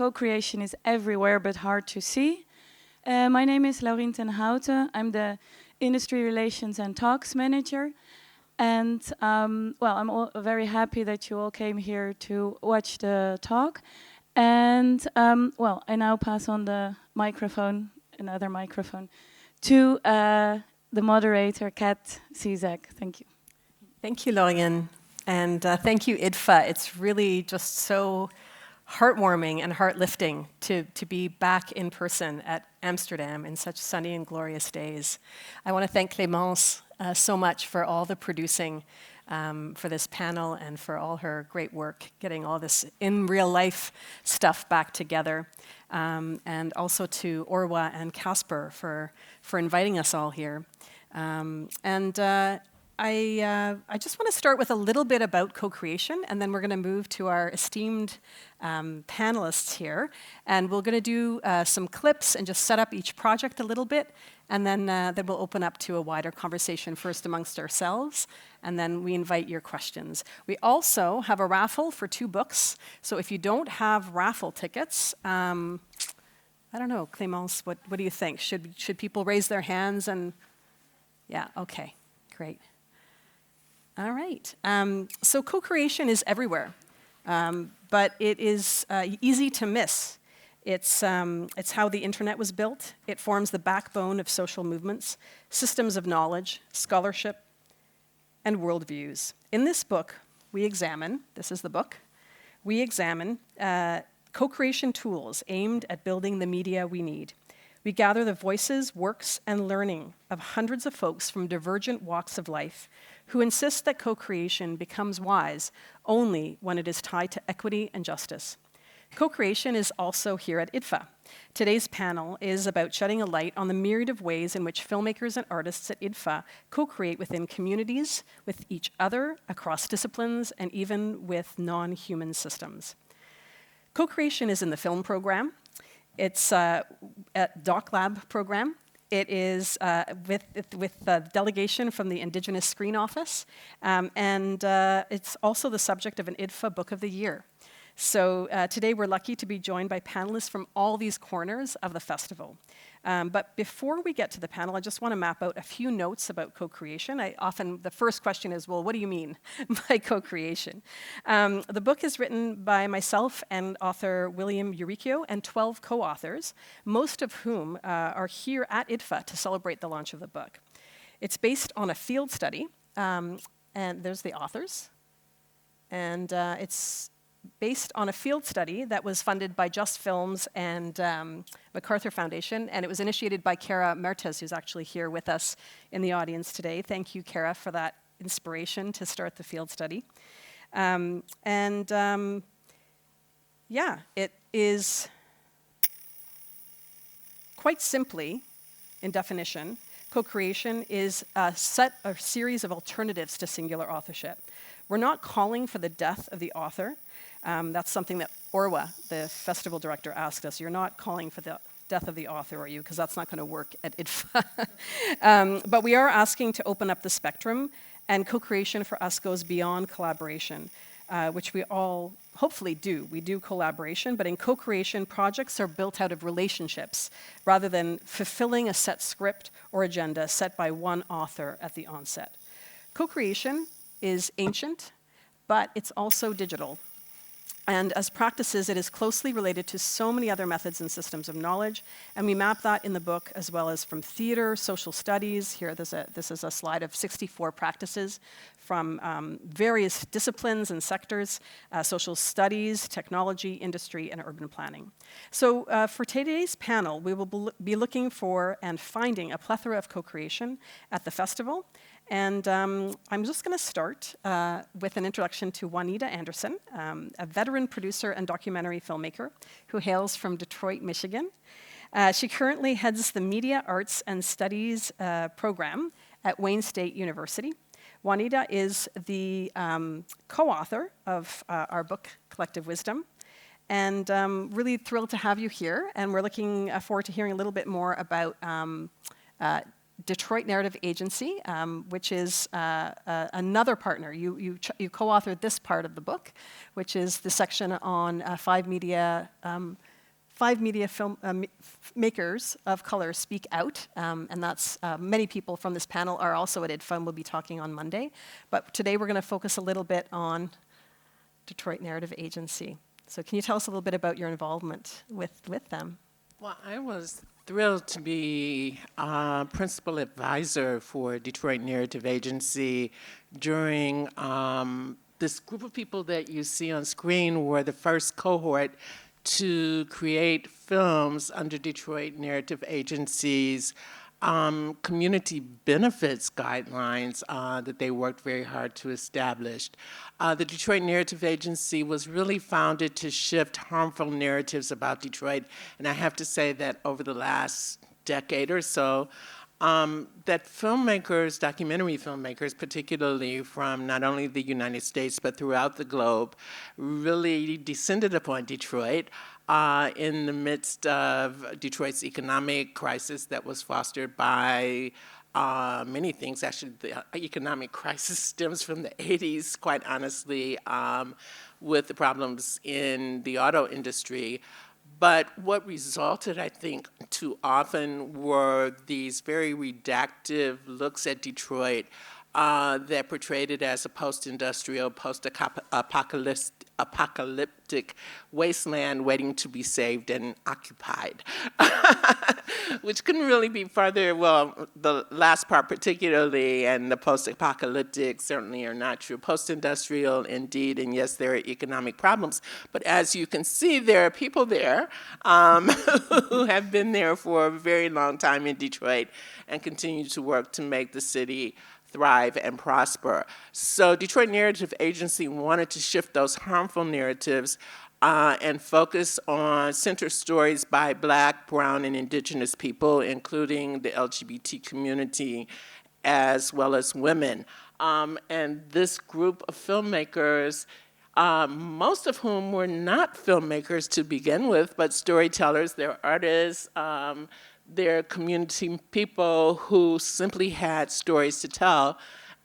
co-creation is everywhere but hard to see. My name is Laurien ten Houten. I'm the Industry Relations and Talks Manager. And well, I'm very happy that you all came here to watch the talk. And well, I now pass on the microphone, another microphone, to the moderator, Kat Cizek. Thank you. Thank you, Laurien. And thank you, IDFA. It's really just so heartwarming and heart-lifting to be back in person at Amsterdam in such sunny and glorious days. I want to thank Clémence so much for all the producing for this panel and for all her great work getting all this in real life stuff back together. And also to Orwa and Casper for inviting us all here. I just want to start with a little bit about co-creation, and then we're going to move to our esteemed panelists here. And we're going to do some clips and just set up each project a little bit, and then we'll open up to a wider conversation first amongst ourselves, and then we invite your questions. We also have a raffle for 2 books, so if you don't have raffle tickets, I don't know, Clémence, what do you think? Should people raise their hands and, yeah, okay, great. All right, so co-creation is everywhere, but it is easy to miss. It's how the internet was built. It forms the backbone of social movements, systems of knowledge, scholarship, and worldviews. In this book, we examine, this is the book, we examine co-creation tools aimed at building the media we need. We gather the voices, works, and learning of hundreds of folks from divergent walks of life who insist that co-creation becomes wise only when it is tied to equity and justice. Co-creation is also here at IDFA. Today's panel is about shedding a light on the myriad of ways in which filmmakers and artists at IDFA co-create within communities, with each other, across disciplines, and even with non-human systems. Co-creation is in the film program. It's at Doc Lab program. It is with the delegation from the Indigenous Screen Office, and it's also the subject of an IDFA Book of the Year. So today we're lucky to be joined by panelists from all these corners of the festival. But before we get to the panel, I just want to map out a few notes about co-creation. The first question is, well, what do you mean by co-creation? The book is written by myself and author William Uricchio and 12 co-authors, most of whom are here at IDFA to celebrate the launch of the book. It's based on a field study, and there's the authors, and it's based on a field study that was funded by Just Films and MacArthur Foundation, and it was initiated by Kara Mertes, who's actually here with us in the audience today. Thank you, Kara, for that inspiration to start the field study. Yeah, it is quite simply, in definition, co-creation is a series of alternatives to singular authorship. We're not calling for the death of the author. That's something that Orwa, the festival director, asked us. You're not calling for the death of the author, are you? Because that's not going to work at IDFA. But we are asking to open up the spectrum, and co-creation for us goes beyond collaboration, which we all hopefully do. We do collaboration, but in co-creation, projects are built out of relationships rather than fulfilling a set script or agenda set by one author at the onset. Co-creation is ancient, but it's also digital. And as practices, it is closely related to so many other methods and systems of knowledge, and we map that in the book as well as from theater, social studies. Here, this is a slide of 64 practices from various disciplines and sectors, social studies, technology, industry, and urban planning. So for today's panel, we will be looking for and finding a plethora of co-creation at the festival. And I'm just going to start with an introduction to Juanita Anderson, a veteran producer and documentary filmmaker who hails from Detroit, Michigan. She currently heads the Media Arts and Studies program at Wayne State University. Juanita is the co-author of our book, Collective Wisdom. And really thrilled to have you here. And we're looking forward to hearing a little bit more about Detroit Narrative Agency, which is another partner. You co-authored this part of the book, which is the section on 5 media 5 media film makers of color speak out, and that's many people from this panel are also at IDFA and will be talking on Monday. But today we're going to focus a little bit on Detroit Narrative Agency. So can you tell us a little bit about your involvement with them? Well, I was thrilled to be principal advisor for Detroit Narrative Agency during this group of people that you see on screen were the first cohort to create films under Detroit Narrative Agency's community benefits guidelines that they worked very hard to establish. The Detroit Narrative Agency was really founded to shift harmful narratives about Detroit, and I have to say that over the last decade or so, that filmmakers, documentary filmmakers, particularly from not only the United States but throughout the globe, really descended upon Detroit in the midst of Detroit's economic crisis that was fostered by many things. Actually, the economic crisis stems from the 80s, quite honestly, with the problems in the auto industry. But what resulted, I think, too often were these very reductive looks at Detroit that portrayed it as a post-industrial, post-apocalyptic wasteland waiting to be saved and occupied, which couldn't really be farther, well, the last part particularly, and the post-apocalyptic certainly are not true. Post-industrial, indeed, and yes, there are economic problems, but as you can see, there are people there who have been there for a very long time in Detroit and continue to work to make the city thrive and prosper. So Detroit Narrative Agency wanted to shift those harmful narratives and focus on center stories by Black, Brown, and Indigenous people, including the LGBT community, as well as women. And this group of filmmakers, most of whom were not filmmakers to begin with, but storytellers, they're artists, they're community people who simply had stories to tell,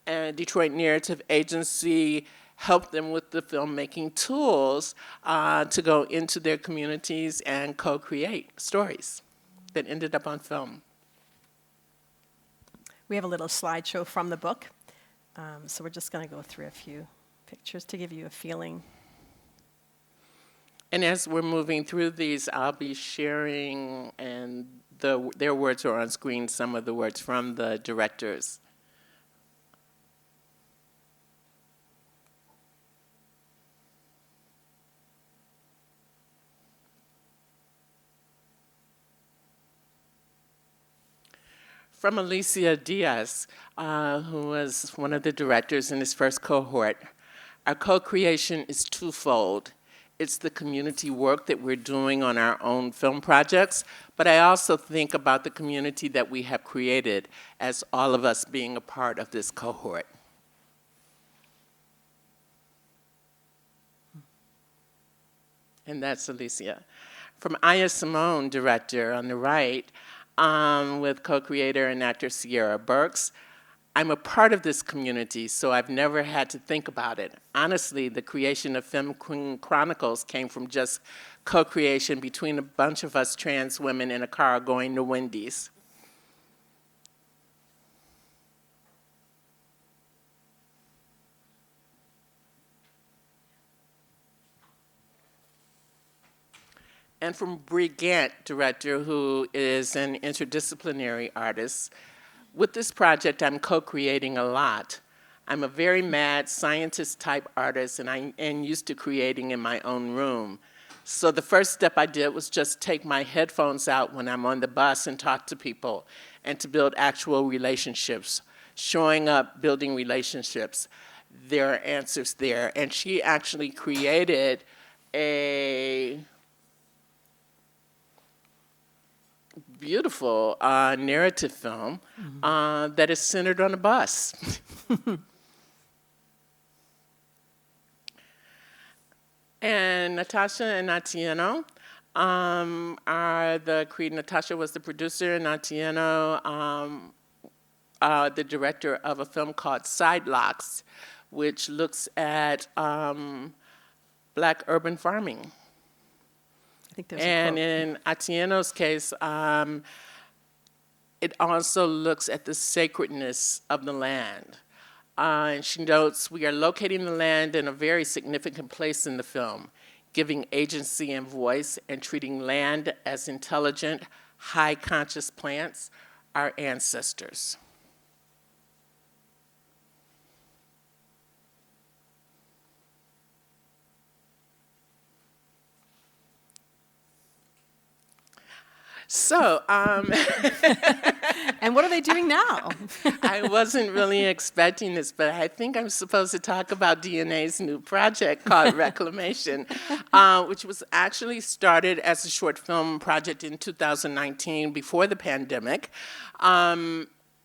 and Detroit Narrative Agency helped them with the filmmaking tools to go into their communities and co-create stories that ended up on film. We have a little slideshow from the book, so we're just going to go through a few pictures to give you a feeling. And as we're moving through these, I'll be sharing, and their words are on screen, some of the words from the directors. From Alicia Diaz, who was one of the directors in this first cohort, our co-creation is twofold. It's the community work that we're doing on our own film projects, but I also think about the community that we have created as all of us being a part of this cohort. And that's Alicia. From Aya Simone, director, on the right, with co-creator and actor Sierra Burks. I'm a part of this community, so I've never had to think about it. Honestly, the creation of Femme Queen Chronicles came from just co-creation between a bunch of us trans women in a car going to Wendy's. And from Bree Gant, director, who is an interdisciplinary artist. With this project, I'm co-creating a lot. I'm a very mad scientist-type artist, and used to creating in my own room. So the first step I did was just take my headphones out when I'm on the bus and talk to people, and to build actual relationships. Showing up, building relationships. There are answers there. And she actually created a beautiful narrative film that is centered on a bus. And Natasha and Atieno are the creator. Natasha was the producer, and Atieno the director of a film called Sidelocks, which looks at Black urban farming. think there's a And quote. in Atieno's case, it also looks at the sacredness of the land. And she notes, we are locating the land in a very significant place in the film, giving agency and voice and treating land as intelligent, high conscious plants, our ancestors. So, And what are they doing now? I wasn't really expecting this, but I think I'm supposed to talk about DNA's new project called Reclamation, which was actually started as a short film project in 2019 before the pandemic.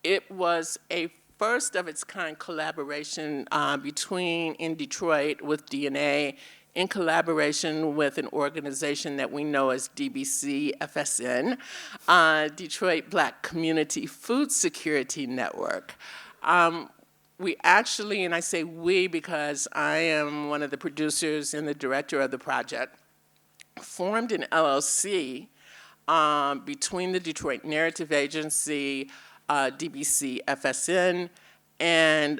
It was a first of its kind collaboration between in Detroit with DNA in collaboration with an organization that we know as DBC FSN, Detroit Black Community Food Security Network. We actually, and I say we because I am one of the producers and the director of the project, formed an LLC between the Detroit Narrative Agency, DBC FSN, and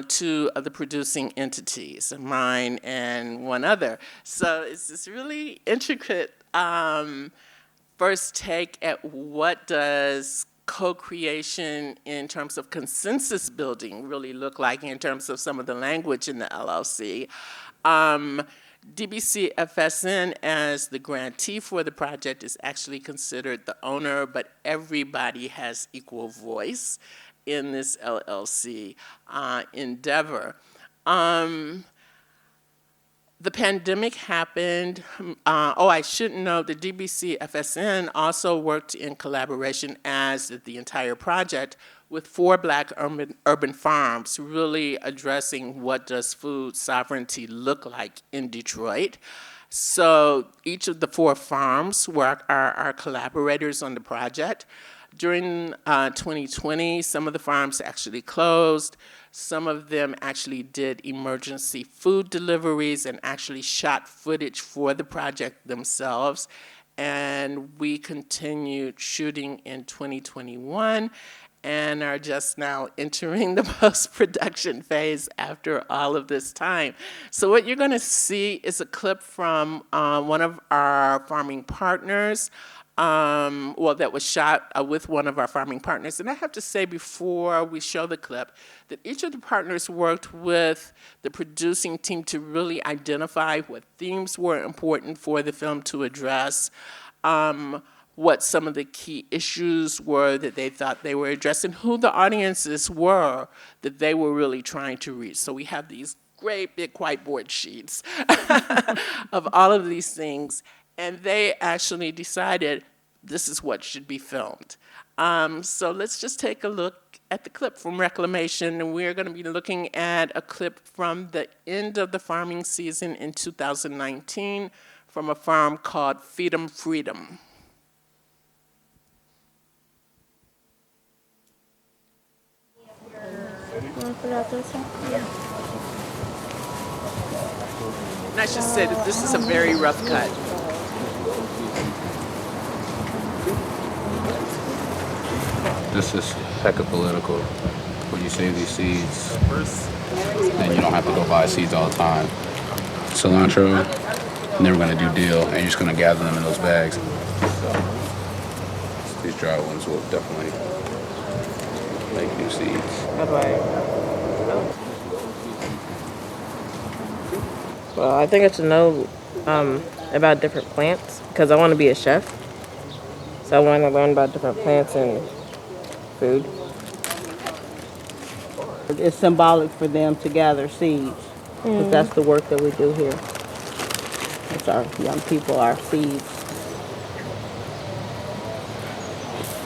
two of the producing entities, mine and one other. So it's this really intricate first take at what does co-creation in terms of consensus building really look like in terms of some of the language in the LLC. DBC FSN, as the grantee for the project, is actually considered the owner, but everybody has equal voice in this LLC endeavor. The pandemic happened. I should note the DBC FSN also worked in collaboration, as did the entire project, with 4 Black urban farms, really addressing what does food sovereignty look like in Detroit. So each of the 4 farms were our collaborators on the project. During 2020, some of the farms actually closed. Some of them actually did emergency food deliveries and actually shot footage for the project themselves. And we continued shooting in 2021 and are just now entering the post-production phase after all of this time. So what you're going to see is a clip from one of our farming partners, that was shot with one of our farming partners. And I have to say before we show the clip that each of the partners worked with the producing team to really identify what themes were important for the film to address, what some of the key issues were that they thought they were addressing, who the audiences were that they were really trying to reach. So we have these great big whiteboard sheets of all of these things. And they actually decided this is what should be filmed. So let's just take a look at the clip from Reclamation. And we're going to be looking at a clip from the end of the farming season in 2019 from a farm called Feed 'em Freedom. And I should say that this is a very rough cut. This is hecka political. When you save these seeds, then you don't have to go buy seeds all the time. Cilantro, never gonna do deal, and you're just gonna gather them in those bags. These dry ones will definitely make new seeds. Well, I think I should know about different plants because I want to be a chef. So I want to learn about different plants and food. It's symbolic for them to gather seeds because that's the work that we do here. It's our young people, our seeds.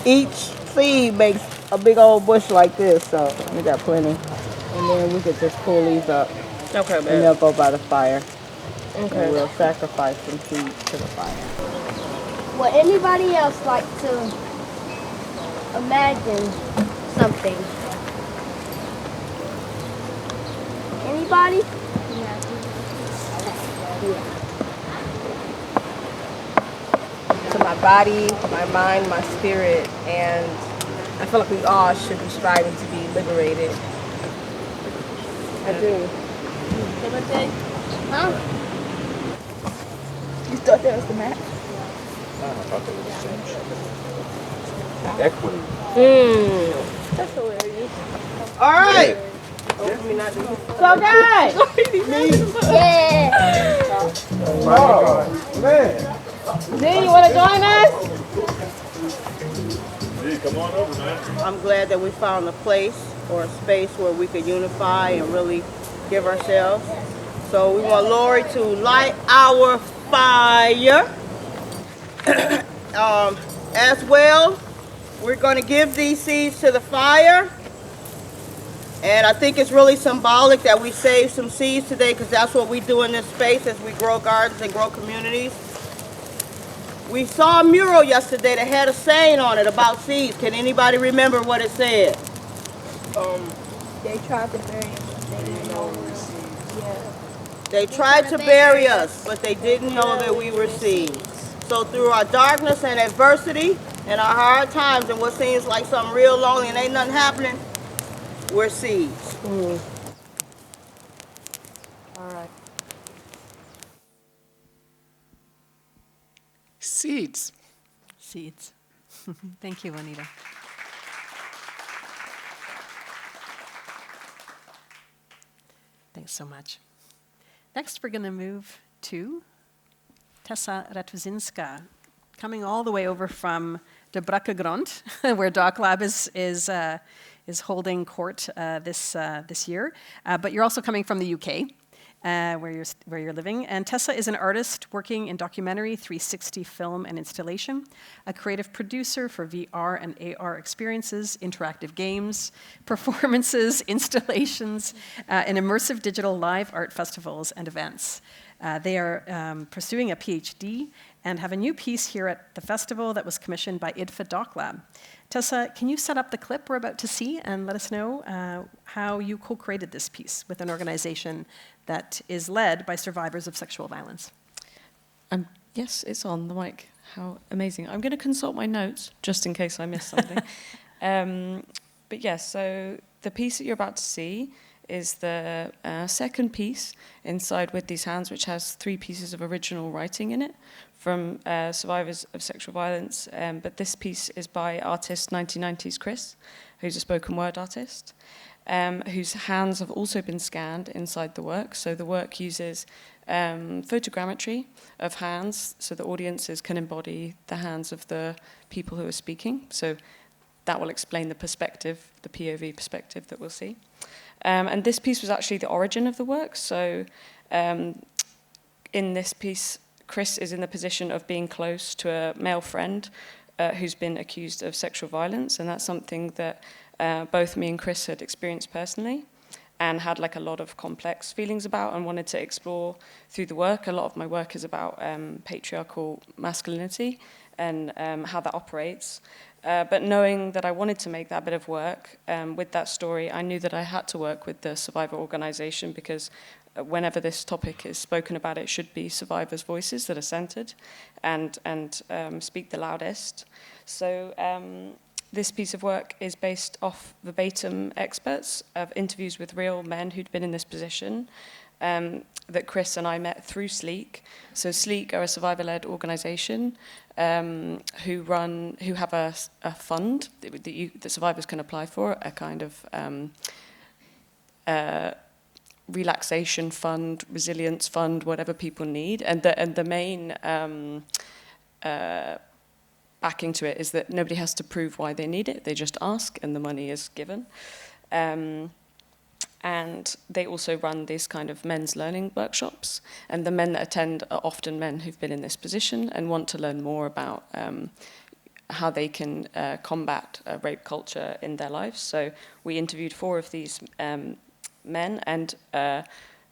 Each seed makes a big old bush like this, so we got plenty. And then we could just pull these up. Okay, And they'll go by the fire. Okay. And we'll sacrifice some seeds to the fire. Would anybody else like to imagine something? Anybody? Yeah. body, my mind, my spirit, and I feel like we all should be striving to be liberated. I do. Huh? You thought that was the map? Equity. That's hilarious. All right. So guys, Yeah. oh man, Z, you want to join us? Come on over, man. I'm glad that we found a place or a space where we could unify and really give ourselves. So we want Lori to light our fire. As well, we're going to give these seeds to the fire. And I think it's really symbolic that we save some seeds today, because that's what we do in this space as we grow gardens and grow communities. We saw a mural yesterday that had a saying on it about seeds. Can anybody remember what it said? They tried to bury us. They didn't know we were seeds. Yeah. They tried to bury us, but they didn't know that we were seeds. So through our darkness and adversity and our hard times and what seems like something real lonely and ain't nothing happening, we're seeds. All right. Seeds. Seeds. Thank you, Anita. Thanks so much. Next, we're going to move to Tessa Ratwazinska, coming all the way over from De Brakkegrond, where Doc Lab is holding court this year. But you're also coming from the UK, where you're living. And Tessa is an artist working in documentary, 360 film and installation, a creative producer for VR and AR experiences, interactive games, performances, installations, and immersive digital live art festivals and events. They are pursuing a PhD and have a new piece here at the festival that was commissioned by IDFA Doc Lab. Tessa, can you set up the clip we're about to see and let us know how you co-created this piece with an organization that is led by survivors of sexual violence? Yes, it's on the mic. How amazing. I'm going to consult my notes just in case I miss something. But yes, so the piece that you're about to see is the second piece inside With These Hands, which has 3 pieces of original writing in it from survivors of sexual violence. But this piece is by artist 1990s Chris, who's a spoken word artist, whose hands have also been scanned inside the work. So the work uses photogrammetry of hands, so the audiences can embody the hands of the people who are speaking. So that will explain the perspective, the POV perspective that we'll see. And this piece was actually the origin of the work. So in this piece, Chris is in the position of being close to a male friend who's been accused of sexual violence, and that's something that both me and Chris had experienced personally and had like a lot of complex feelings about and wanted to explore through the work. A lot of my work is about patriarchal masculinity and how that operates. But knowing that I wanted to make that bit of work with that story, I knew that I had to work with the survivor organization, because whenever this topic is spoken about, it should be survivors' voices that are centered and speak the loudest. So this piece of work is based off verbatim experts of interviews with real men who'd been in this position that Chris and I met through Sleek. So Sleek are a survivor-led organization who have a fund that survivors can apply for, a kind of relaxation fund, resilience fund, whatever people need. And the main backing to it is that nobody has to prove why they need it. They just ask and the money is given. And they also run these kind of men's learning workshops. And the men that attend are often men who've been in this position and want to learn more about how they can combat rape culture in their lives. So we interviewed 4 of these men, and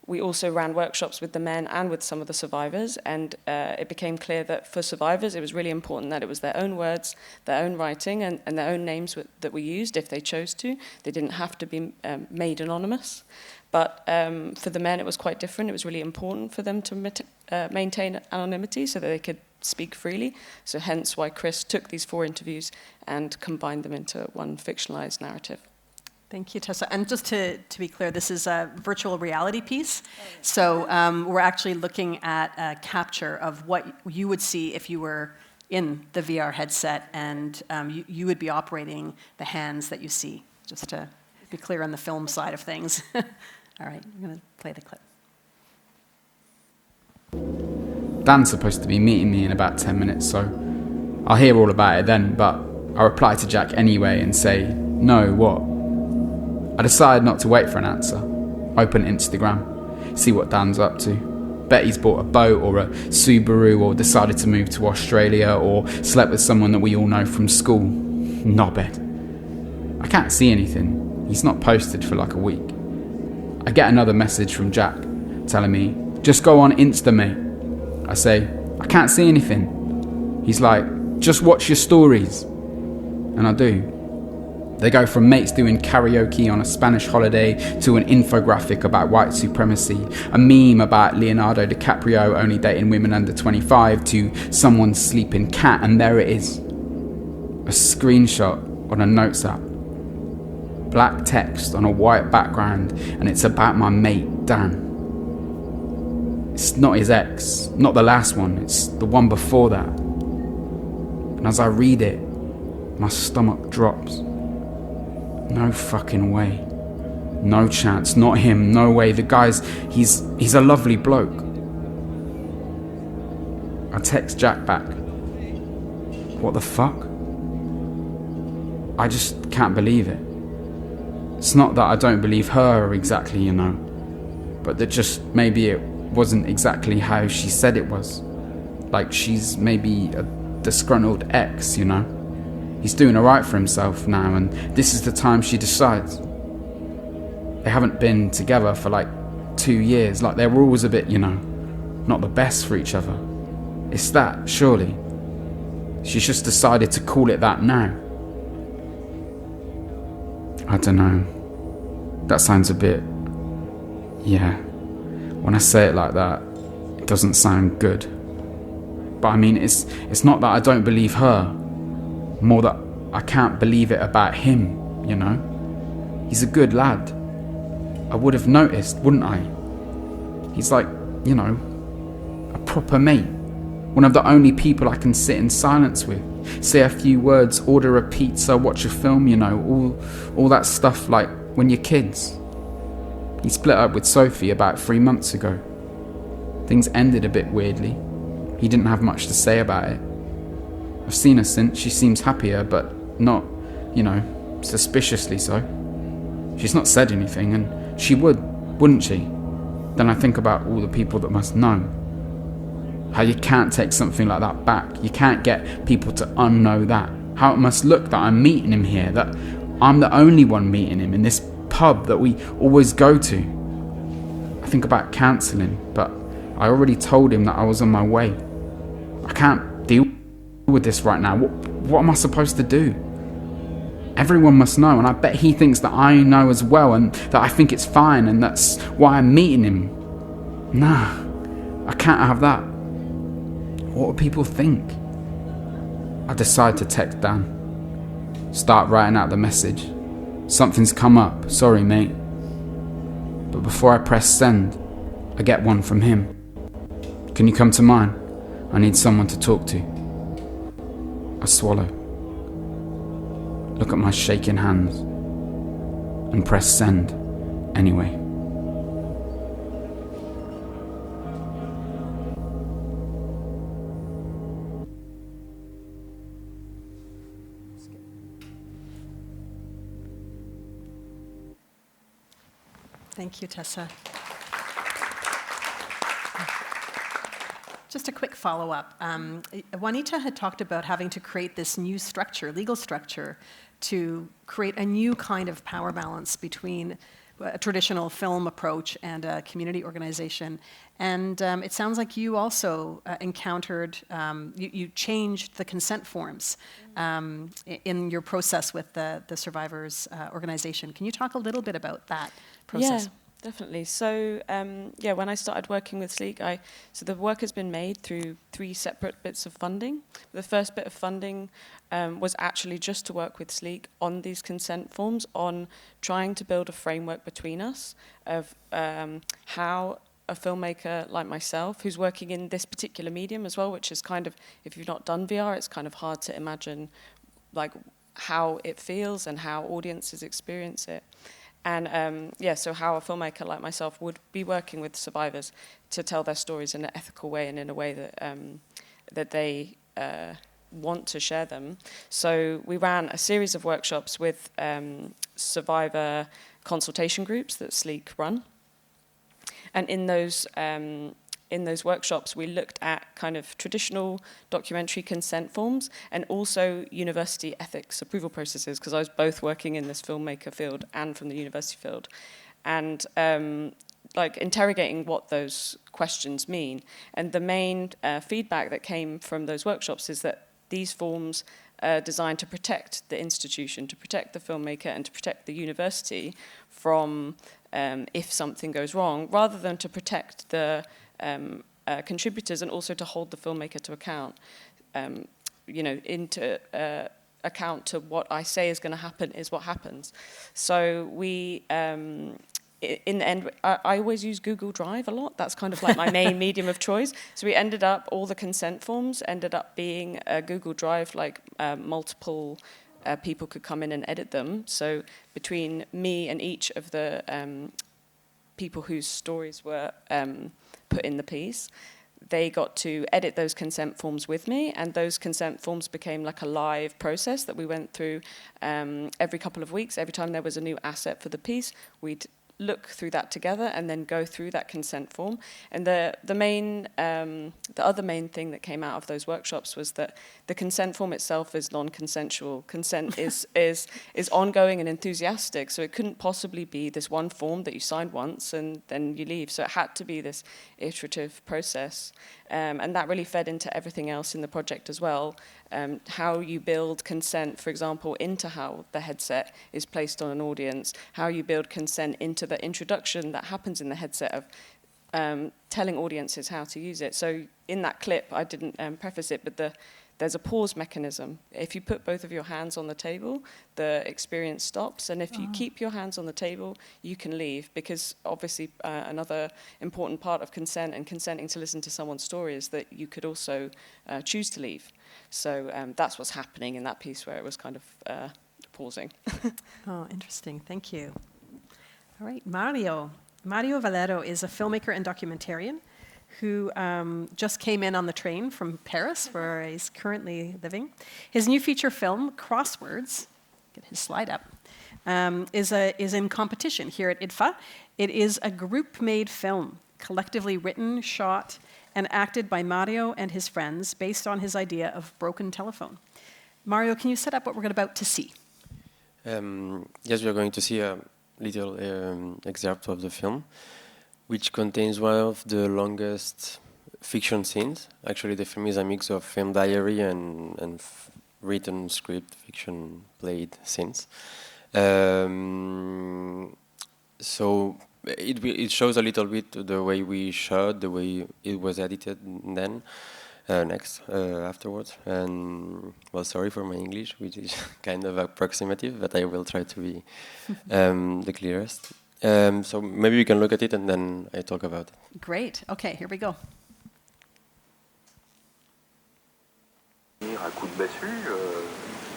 we also ran workshops with the men and with some of the survivors, and it became clear that for survivors it was really important that it was their own words, their own writing, and their own names that we used if they chose to. They didn't have to be made anonymous. But for the men it was quite different. It was really important for them to maintain anonymity so that they could speak freely. So hence why Chris took these 4 interviews and combined them into one fictionalized narrative. Thank you, Tessa. And just to be clear, this is a virtual reality piece. So we're actually looking at a capture of what you would see if you were in the VR headset, and you would be operating the hands that you see, just to be clear on the film side of things. All right, I'm going to play the clip. Dan's supposed to be meeting me in about 10 minutes, so I'll hear all about it then, but I reply to Jack anyway and say, no, what? I decide not to wait for an answer. Open Instagram, see what Dan's up to. Bet he's bought a boat or a Subaru, or decided to move to Australia, or slept with someone that we all know from school. Knobhead. I can't see anything. He's not posted for like a week. I get another message from Jack telling me, just go on Insta, mate. I say, I can't see anything. He's like, just watch your stories. And I do. They go from mates doing karaoke on a Spanish holiday to an infographic about white supremacy, a meme about Leonardo DiCaprio only dating women under 25 to someone's sleeping cat, and there it is. A screenshot on a notes app. Black text on a white background, and it's about my mate, Dan. It's not his ex, not the last one, it's the one before that. And as I read it, my stomach drops. No fucking way. No chance. Not him. No way. The guy's... He's a lovely bloke. I text Jack back. What the fuck? I just can't believe it. It's not that I don't believe her exactly, you know, but that just maybe it wasn't exactly how she said it was. Like she's maybe a disgruntled ex, you know? He's doing alright for himself now, and this is the time she decides. They haven't been together for like 2 years, like they were always a bit, you know, not the best for each other. It's that, surely. She's just decided to call it that now. I don't know. That sounds a bit... yeah. When I say it like that, it doesn't sound good. But I mean, it's not that I don't believe her. More that I can't believe it about him, you know? He's a good lad. I would have noticed, wouldn't I? He's like, you know, a proper mate. One of the only people I can sit in silence with. Say a few words, order a pizza, watch a film, you know, all that stuff like when you're kids. He split up with Sophie about 3 months ago. Things ended a bit weirdly. He didn't have much to say about it. I've seen her since. She seems happier, but not, you know, suspiciously so. She's not said anything, and she would, wouldn't she? Then I think about all the people that must know. How you can't take something like that back. You can't get people to unknow that. How it must look that I'm meeting him here, that I'm the only one meeting him in this pub that we always go to. I think about cancelling, but I already told him that I was on my way. I can't deal with this right now. What am I supposed to do? Everyone must know, and I bet he thinks that I know as well, and that I think it's fine, and that's why I'm meeting him. Nah, I can't have that. What will people think? I decide to text Dan. Start writing out the message. Something's come up, sorry mate. But before I press send, I get one from him. Can you come to mine? I need someone to talk to. I swallow. Look at my shaking hands. And press send anyway. Thank you, Tessa. Just a quick follow-up. Juanita had talked about having to create this new structure, legal structure, to create a new kind of power balance between a traditional film approach and a community organization. And it sounds like you also encountered, you changed the consent forms in your process with the survivors organization. Can you talk a little bit about that process? Definitely. So, yeah, when I started working with Sleek, so the work has been made through 3 separate bits of funding. The first bit of funding was actually just to work with Sleek on these consent forms, on trying to build a framework between us of how a filmmaker like myself, who's working in this particular medium as well, which is kind of, if you've not done VR, it's kind of hard to imagine like how it feels and how audiences experience it. And yeah, so how a filmmaker like myself would be working with survivors to tell their stories in an ethical way and in a way that that they want to share them. So we ran a series of workshops with survivor consultation groups that Sleek run. And in those workshops, we looked at kind of traditional documentary consent forms and also university ethics approval processes, because I was both working in this filmmaker field and from the university field, and like interrogating what those questions mean. And the main feedback that came from those workshops is that these forms are designed to protect the institution, to protect the filmmaker, and to protect the university from if something goes wrong, rather than to protect the contributors and also to hold the filmmaker to account, you know, into account to what I say is going to happen is what happens. So we, in the end, I always use Google Drive a lot. That's kind of like my main medium of choice. So we ended up, all the consent forms ended up being a Google Drive, like multiple people could come in and edit them. So between me and each of the people whose stories were put in the piece, they got to edit those consent forms with me, and those consent forms became like a live process that we went through every couple of weeks. Every time there was a new asset for the piece, we'd look through that together and then go through that consent form. And the other main thing that came out of those workshops was that the consent form itself is non-consensual. Consent is ongoing and enthusiastic, so it couldn't possibly be this one form that you signed once and then you leave. So it had to be this iterative process. And that really fed into everything else in the project as well. How you build consent, for example, into how the headset is placed on an audience, how you build consent into the introduction that happens in the headset of telling audiences how to use it. So in that clip, I didn't preface it, but there's a pause mechanism. If you put both of your hands on the table, the experience stops. And if you keep your hands on the table, you can leave. Because obviously another important part of consent and consenting to listen to someone's story is that you could also choose to leave. So that's what's happening in that piece where it was kind of pausing. Oh, interesting. Thank you. All right, Mario. Mario Valero is a filmmaker and documentarian who just came in on the train from Paris, where he's currently living. His new feature film, Crosswords, get his slide up, is in competition here at IDFA. It is a group-made film, collectively written, shot, and acted by Mario and his friends based on his idea of broken telephone. Mario, can you set up what we're about to see? Yes, we are going to see a little excerpt of the film, which contains one of the longest fiction scenes. Actually, the film is a mix of film diary and written script, fiction played scenes. So it shows a little bit the way we shot, the way it was edited then, afterwards. And, well, sorry for my English, which is kind of approximative, but I will try to be the clearest. So maybe we can look at it and then I talk about it. Great. Okay, here we go. À coup de bassue,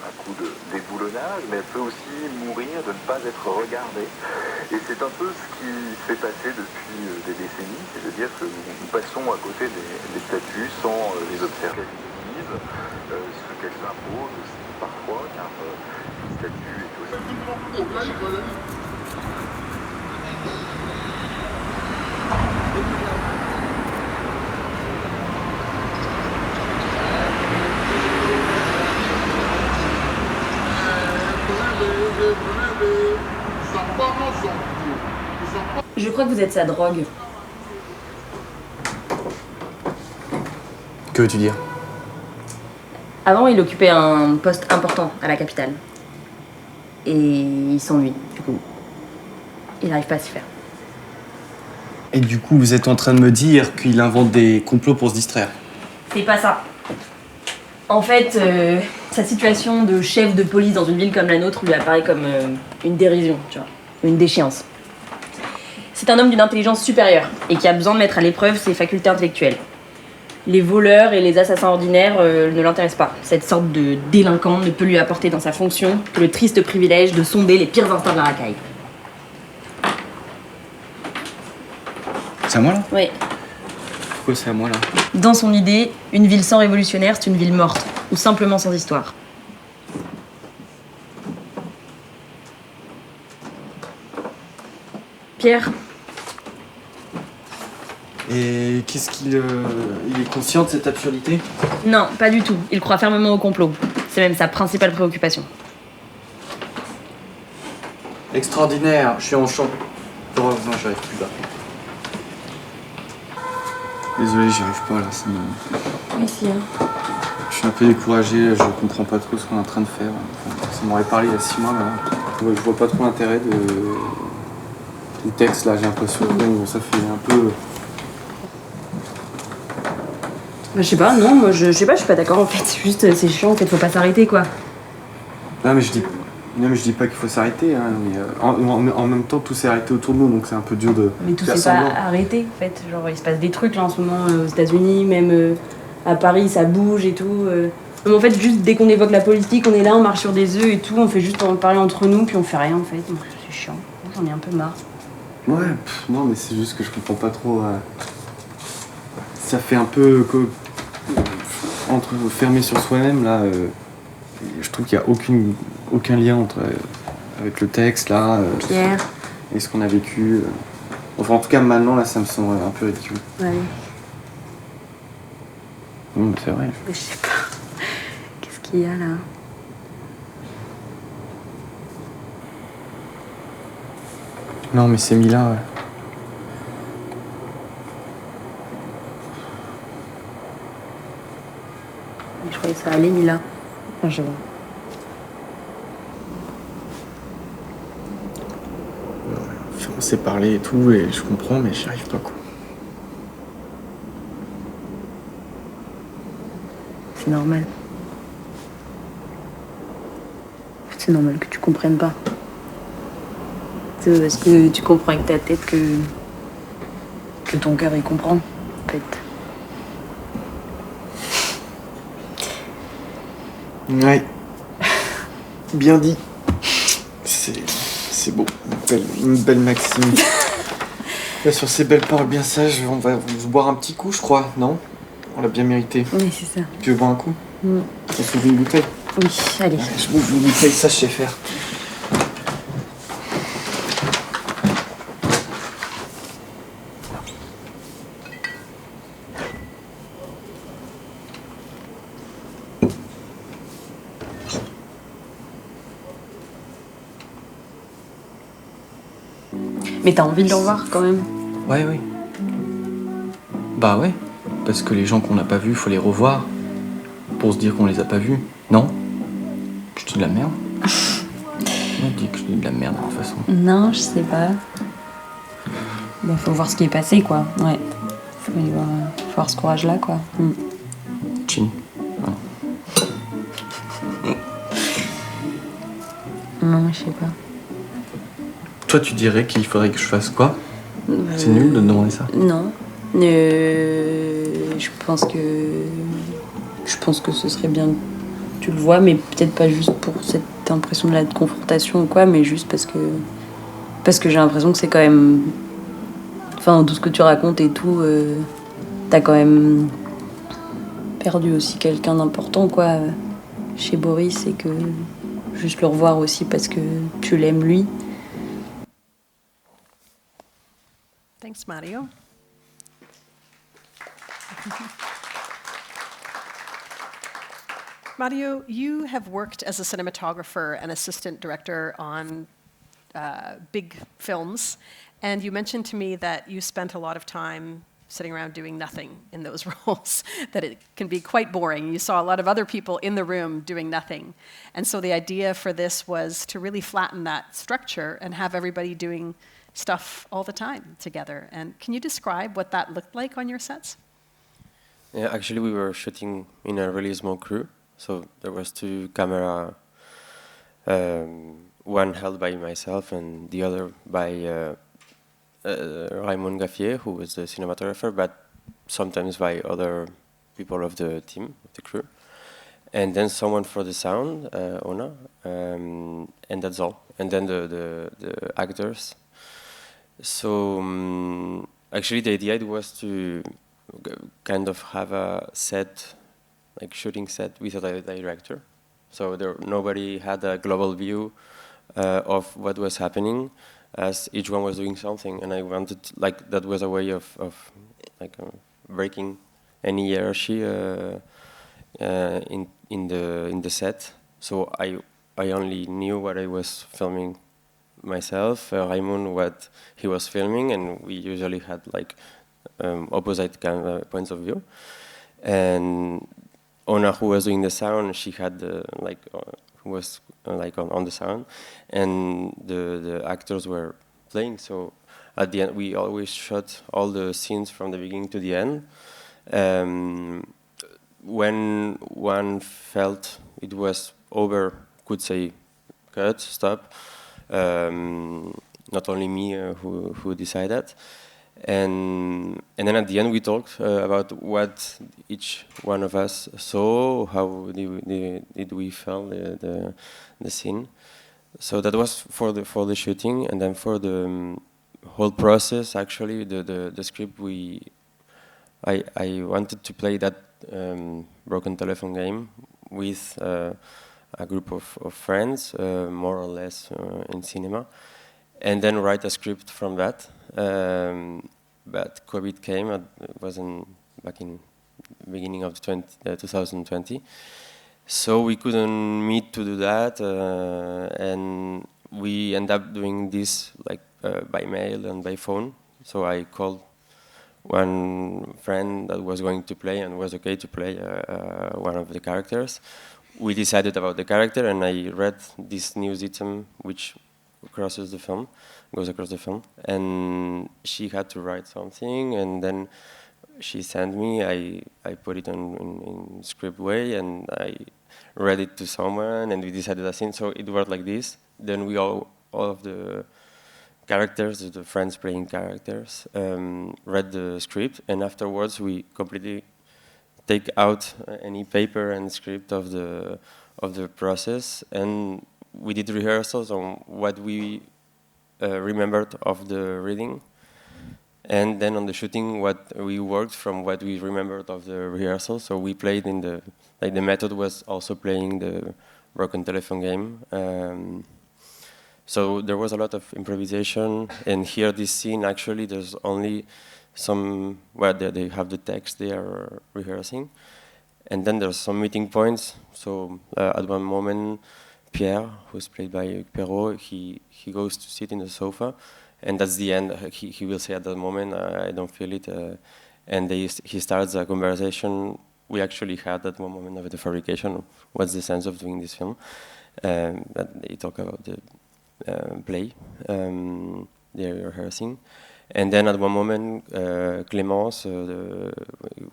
à coup de déboulonnage, mais elle peut aussi mourir de ne pas être regardée. Et c'est un peu ce qui s'est passé depuis des décennies, c'est-à-dire que nous passons à côté des statues sans les observer. Ce qu'elles imposent aussi parfois, car une statue est aussi... Je crois que vous êtes sa drogue. Que veux-tu dire? Avant, il occupait un poste important à la capitale. Et il s'ennuie, du coup. Il n'arrive pas à s'y faire. Et du coup, vous êtes en train de me dire qu'il invente des complots pour se distraire? C'est pas ça. En fait, sa situation de chef de police dans une ville comme la nôtre lui apparaît comme une dérision, tu vois, une déchéance. C'est un homme d'une intelligence supérieure et qui a besoin de mettre à l'épreuve ses facultés intellectuelles. Les voleurs et les assassins ordinaires ne l'intéressent pas. Cette sorte de délinquant ne peut lui apporter dans sa fonction que le triste privilège de sonder les pires instincts de la racaille. C'est à moi là? Oui. Pourquoi c'est à moi là? Dans son idée, une ville sans révolutionnaire, c'est une ville morte, ou simplement sans histoire. Pierre? Et qu'est-ce qu'il il est conscient de cette absurdité? Non, pas du tout. Il croit fermement au complot. C'est même sa principale préoccupation. Extraordinaire, je suis en champ. Oh non, j'arrive plus là. Désolé, j'y arrive pas là. Oui, si, hein. Je suis un peu découragé, je comprends pas trop ce qu'on est en train de faire. Enfin, ça m'aurait parlé il y a 6 mois, mais je vois pas trop l'intérêt du texte là, j'ai l'impression. Bon, ça fait un peu. Bah, je sais pas, non, moi je sais pas, je suis pas d'accord en fait. C'est juste, c'est chiant en fait, faut pas s'arrêter quoi. Non, mais je dis pas qu'il faut s'arrêter, hein, mais en même temps, tout s'est arrêté autour de nous, donc c'est un peu dur de. Mais tout faire s'est pas semblant. arrêté en fait. Genre, il se passe des trucs là en ce moment aux États-Unis, même à Paris, ça bouge et tout. Mais en fait, juste dès qu'on évoque la politique, on est là, on marche sur des œufs et tout, on fait juste en parler entre nous, puis on fait rien en fait. Donc c'est chiant, j'en ai un peu marre. Ouais, non, mais c'est juste que je comprends pas trop. Ça fait un peu. Entre fermé sur soi-même, là, je trouve qu'il y a aucun lien avec le texte, là. Pierre. Et ce qu'on a vécu. Enfin, en tout cas, maintenant, là, ça me semble un peu ridicule. Ouais. Non, mais c'est vrai. Je sais pas. Qu'est-ce qu'il y a là? Non, mais c'est Mila, ouais. Je croyais que ça allait, Mila. Enfin, je vois. Enfin, on s'est parlé et tout, et je comprends, mais j'y arrive pas, quoi. C'est normal. C'est normal que tu comprennes pas. C'est parce que tu comprends avec ta tête que ton cœur il comprend, en fait. Ouais. Bien dit. C'est beau. Une belle maxime. Là, sur ces belles paroles bien sages, on va se boire un petit coup, je crois, non? On l'a bien mérité. Oui, c'est ça. Tu veux boire un coup? On s'ouvre une bouteille? Oui, allez. Je m'ouvre une bouteille, ça je sais faire. Mais t'as envie de le revoir quand même? Ouais, oui. Bah ouais. Parce que les gens qu'on n'a pas vus, faut les revoir. Pour se dire qu'on les a pas vus. Non? Je dis de la merde. On dit que je dis de la merde de toute façon. Non, je sais pas. Bah, faut voir ce qui est passé, quoi. Ouais. Faut avoir ce courage-là, quoi. Chin. Non, je sais pas. Toi, tu dirais qu'il faudrait que je fasse quoi? C'est nul de demander ça. Non. Je pense que ce serait bien que tu le vois, mais peut-être pas juste pour cette impression de la confrontation ou quoi, mais juste parce que j'ai l'impression que c'est quand même... Enfin, dans tout ce que tu racontes et tout, t'as quand même perdu aussi quelqu'un d'important, quoi, chez Boris, et que juste le revoir aussi parce que tu l'aimes, lui. Thanks, Mario. Mario, you have worked as a cinematographer and assistant director on big films, and you mentioned to me that you spent a lot of time sitting around doing nothing in those roles, that it can be quite boring. You saw a lot of other people in the room doing nothing. And so the idea for this was to really flatten that structure and have everybody doing stuff all the time together. And can you describe what that looked like on your sets? Yeah, actually, we were shooting in a really small crew. So there was 2 cameras, one held by myself and the other by Raymond Gaffier, who was the cinematographer, but sometimes by other people of the team, of the crew. And then someone for the sound, Ona, and that's all. And then the actors. So actually the idea was to kind of have a set, like shooting set with a director. So nobody had a global view of what was happening, as each one was doing something. And I wanted, like, that was a way of breaking any hierarchy in the set. So I only knew what I was filming myself, Raymond what he was filming, and we usually had like opposite kind of points of view. And Ona, who was doing the sound, she had who was on the sound, and the actors were playing. So at the end, we always shot all the scenes from the beginning to the end. When one felt it was over, could say, cut, stop. Not only me who decided. And then at the end we talked about what each one of us saw, how did we feel the scene. So that was for the shooting, and then for the whole process. Actually, the script I wanted to play that broken telephone game with a group of friends, more or less in cinema, and then write a script from that. But COVID came. It was back in beginning of 2020, so we couldn't meet to do that, and we end up doing this by mail and by phone. So I called one friend that was going to play and was okay to play one of the characters. We decided about the character, and I read this news item which goes across the film, and she had to write something, and then she sent me. I put it in script way, and I read it to someone, and we decided a scene. So it worked like this. Then we all of the characters, the friends playing characters, read the script, and afterwards we completely take out any paper and script of the process, and we did rehearsals on what we remembered of the reading, and then on the shooting what we worked from what we remembered of the rehearsal. So we played in the method was also playing the broken telephone game. So there was a lot of improvisation, and here this scene actually there's only some where they have the text they are rehearsing, and then there's some meeting points. So at one moment, Pierre, who's played by Perrault, he goes to sit in the sofa, and that's the end. He will say at that moment, I don't feel it, and he starts a conversation we actually had at one moment of the fabrication. What's the sense of doing this film? That they talk about the play they're rehearsing. And then at one moment, Clémence,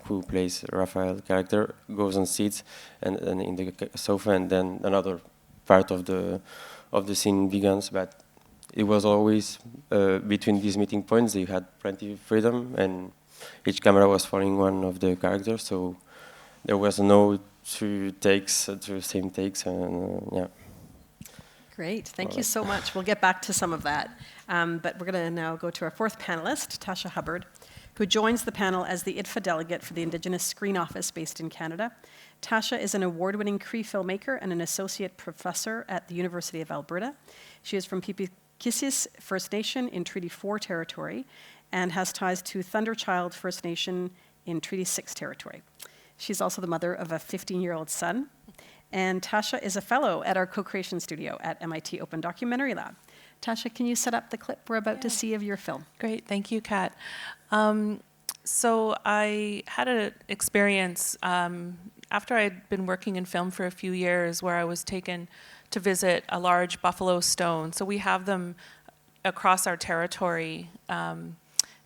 who plays Raphael's character, goes and sits and in the sofa, and then another part of the scene begins. But it was always between these meeting points, they had plenty of freedom, and each camera was following one of the characters, so there was no two same takes, and yeah. Great, thank you so much. We'll get back to some of that. But we're going to now go to our fourth panelist, Tasha Hubbard, who joins the panel as the IDFA delegate for the Indigenous Screen Office based in Canada. Tasha is an award-winning Cree filmmaker and an associate professor at the University of Alberta. She is from Pipikissis First Nation in Treaty 4 territory and has ties to Thunderchild First Nation in Treaty 6 territory. She's also the mother of a 15-year-old son. And Tasha is a fellow at our co-creation studio at MIT Open Documentary Lab. Tasha, can you set up the clip we're about to see of your film? Great, thank you, Kat. So I had an experience after I'd been working in film for a few years where I was taken to visit a large buffalo stone. So we have them across our territory.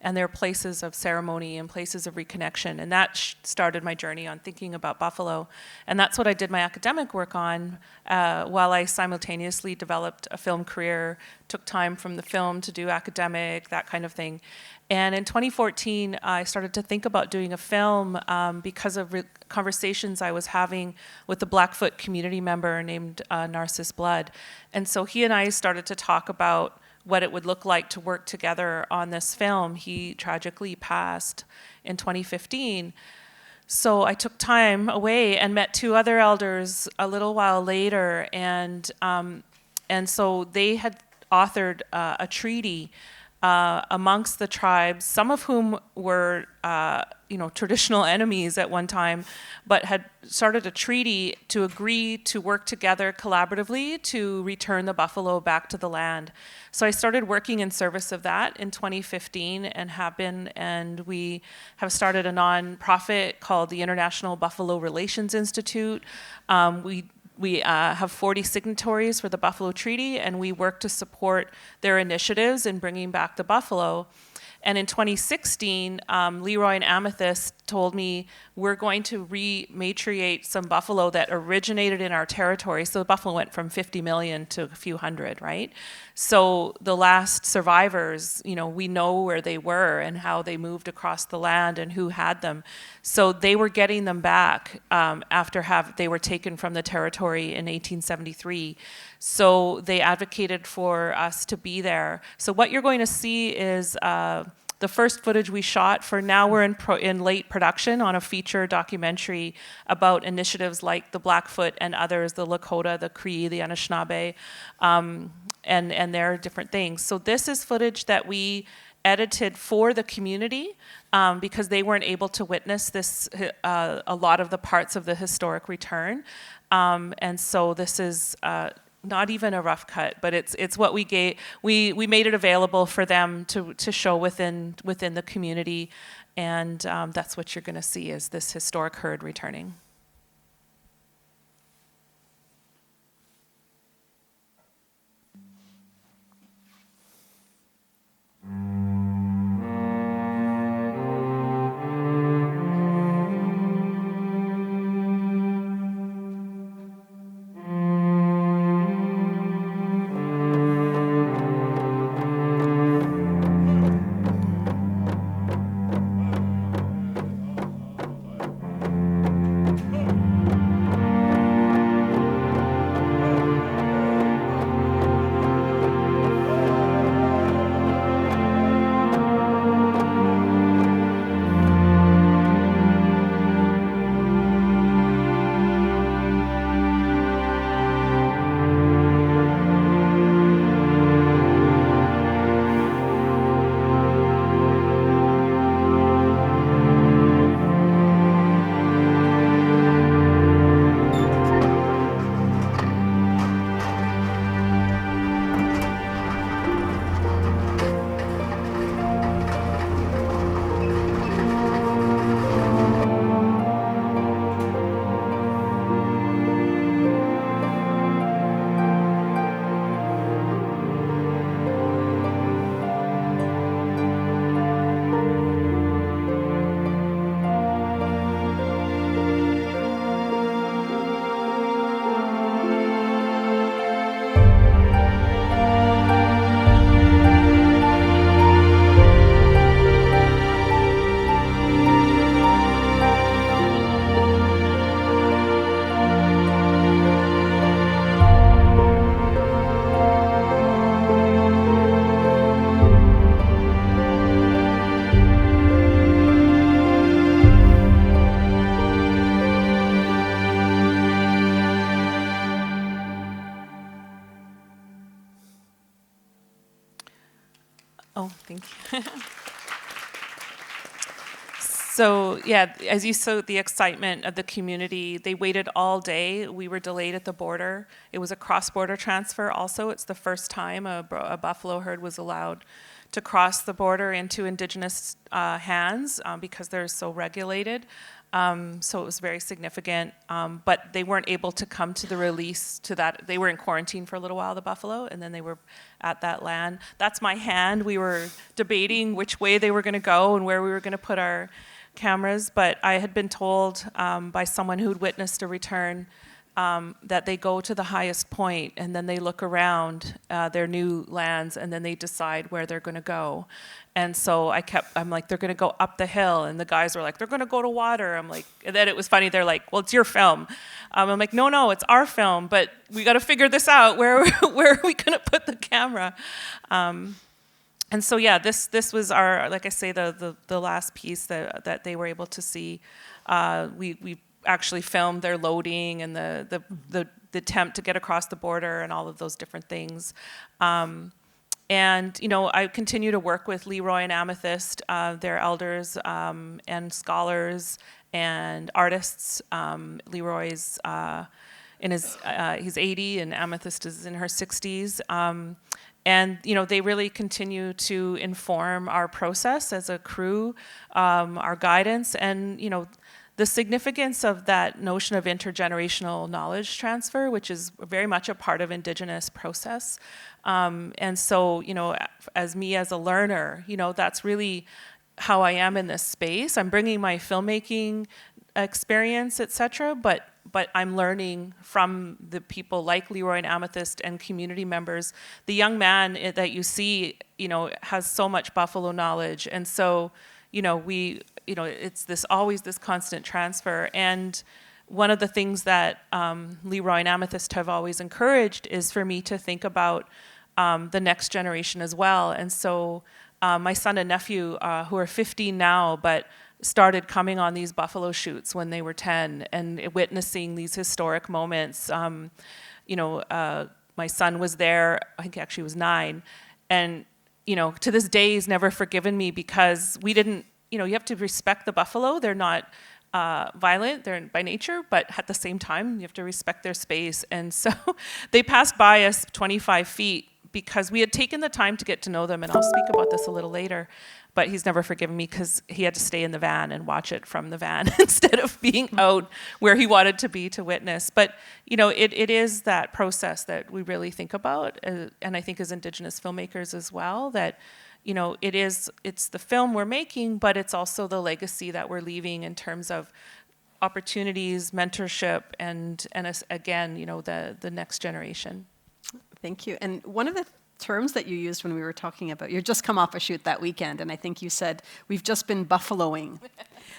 And they're places of ceremony and places of reconnection. And that started my journey on thinking about buffalo. And that's what I did my academic work on while I simultaneously developed a film career, took time from the film to do academic, that kind of thing. And in 2014, I started to think about doing a film because of conversations I was having with a Blackfoot community member named Narcissus Blood. And so he and I started to talk about what it would look like to work together on this film. He tragically passed in 2015. So I took time away and met two other elders a little while later, and so they had authored a treaty amongst the tribes, some of whom were traditional enemies at one time, but had started a treaty to agree to work together collaboratively to return the buffalo back to the land. So I started working in service of that in 2015 and we have started a nonprofit called the International Buffalo Relations Institute. We have 40 signatories for the Buffalo Treaty, and we work to support their initiatives in bringing back the buffalo. And in 2016, Leroy and Amethyst told me, we're going to rematriate some buffalo that originated in our territory. So the buffalo went from 50 million to a few hundred, right? So the last survivors, we know where they were and how they moved across the land and who had them. So they were getting them back after they were taken from the territory in 1873. So they advocated for us to be there. So what you're going to see is the first footage we shot. For now, we're in late production on a feature documentary about initiatives like the Blackfoot and others, the Lakota, the Cree, the Anishinaabe, and their different things. So this is footage that we edited for the community because they weren't able to witness this, a lot of the parts of the historic return. And so this is not even a rough cut, but it's what we gave. We made it available for them to show within the community, and that's what you're going to see is this historic herd returning. Oh, thank you. So yeah, as you saw the excitement of the community, they waited all day. We were delayed at the border. It was a cross-border transfer also. It's the first time a buffalo herd was allowed to cross the border into Indigenous hands because they're so regulated. So it was very significant, but they weren't able to come to the release to that. They were in quarantine for a little while, the buffalo, and then they were at that land. That's my hand. We were debating which way they were going to go and where we were going to put our cameras, but I had been told by someone who'd witnessed a return that they go to the highest point and then they look around their new lands and then they decide where they're going to go. And so I'm like, they're going to go up the hill. And the guys were like, they're going to go to water. I'm like, and then it was funny. They're like, well, it's your film. I'm like, no, it's our film, but we got to figure this out. Where are we going to put the camera? And so, yeah, this was our, like I say, the last piece that they were able to see. We actually filmed their loading and the attempt to get across the border and all of those different things. And, you know, I continue to work with Leroy and Amethyst, their elders and scholars and artists. Leroy's he's 80 and Amethyst is in her 60s. And, you know, they really continue to inform our process as a crew, our guidance, and, you know, the significance of that notion of intergenerational knowledge transfer, which is very much a part of Indigenous process. And so, you know, as a learner, you know, that's really how I am in this space. I'm bringing my filmmaking experience, et cetera, but I'm learning from the people like Leroy and Amethyst and community members. The young man that you see, you know, has so much buffalo knowledge. And so, you know, it's always this constant transfer. And one of the things that Leroy and Amethyst have always encouraged is for me to think about the next generation as well. And so my son and nephew, who are 15 now, but started coming on these buffalo shoots when they were 10 and witnessing these historic moments. You know, my son was there, I think actually he was 9, and, you know, to this day he's never forgiven me because we didn't, you know, you have to respect the buffalo. They're not violent, they're by nature, but at the same time, you have to respect their space. And so they passed by us 25 feet because we had taken the time to get to know them, and I'll speak about this a little later. But he's never forgiven me because he had to stay in the van and watch it from the van instead of being out where he wanted to be to witness. But, you know, it is that process that we really think about, and I think as Indigenous filmmakers as well, that, you know, it's the film we're making, but it's also the legacy that we're leaving in terms of opportunities, mentorship, and again, you know, the next generation. Thank you. And one of the terms that you used when we were talking about, you just come off a shoot that weekend, and I think you said, we've just been buffaloing.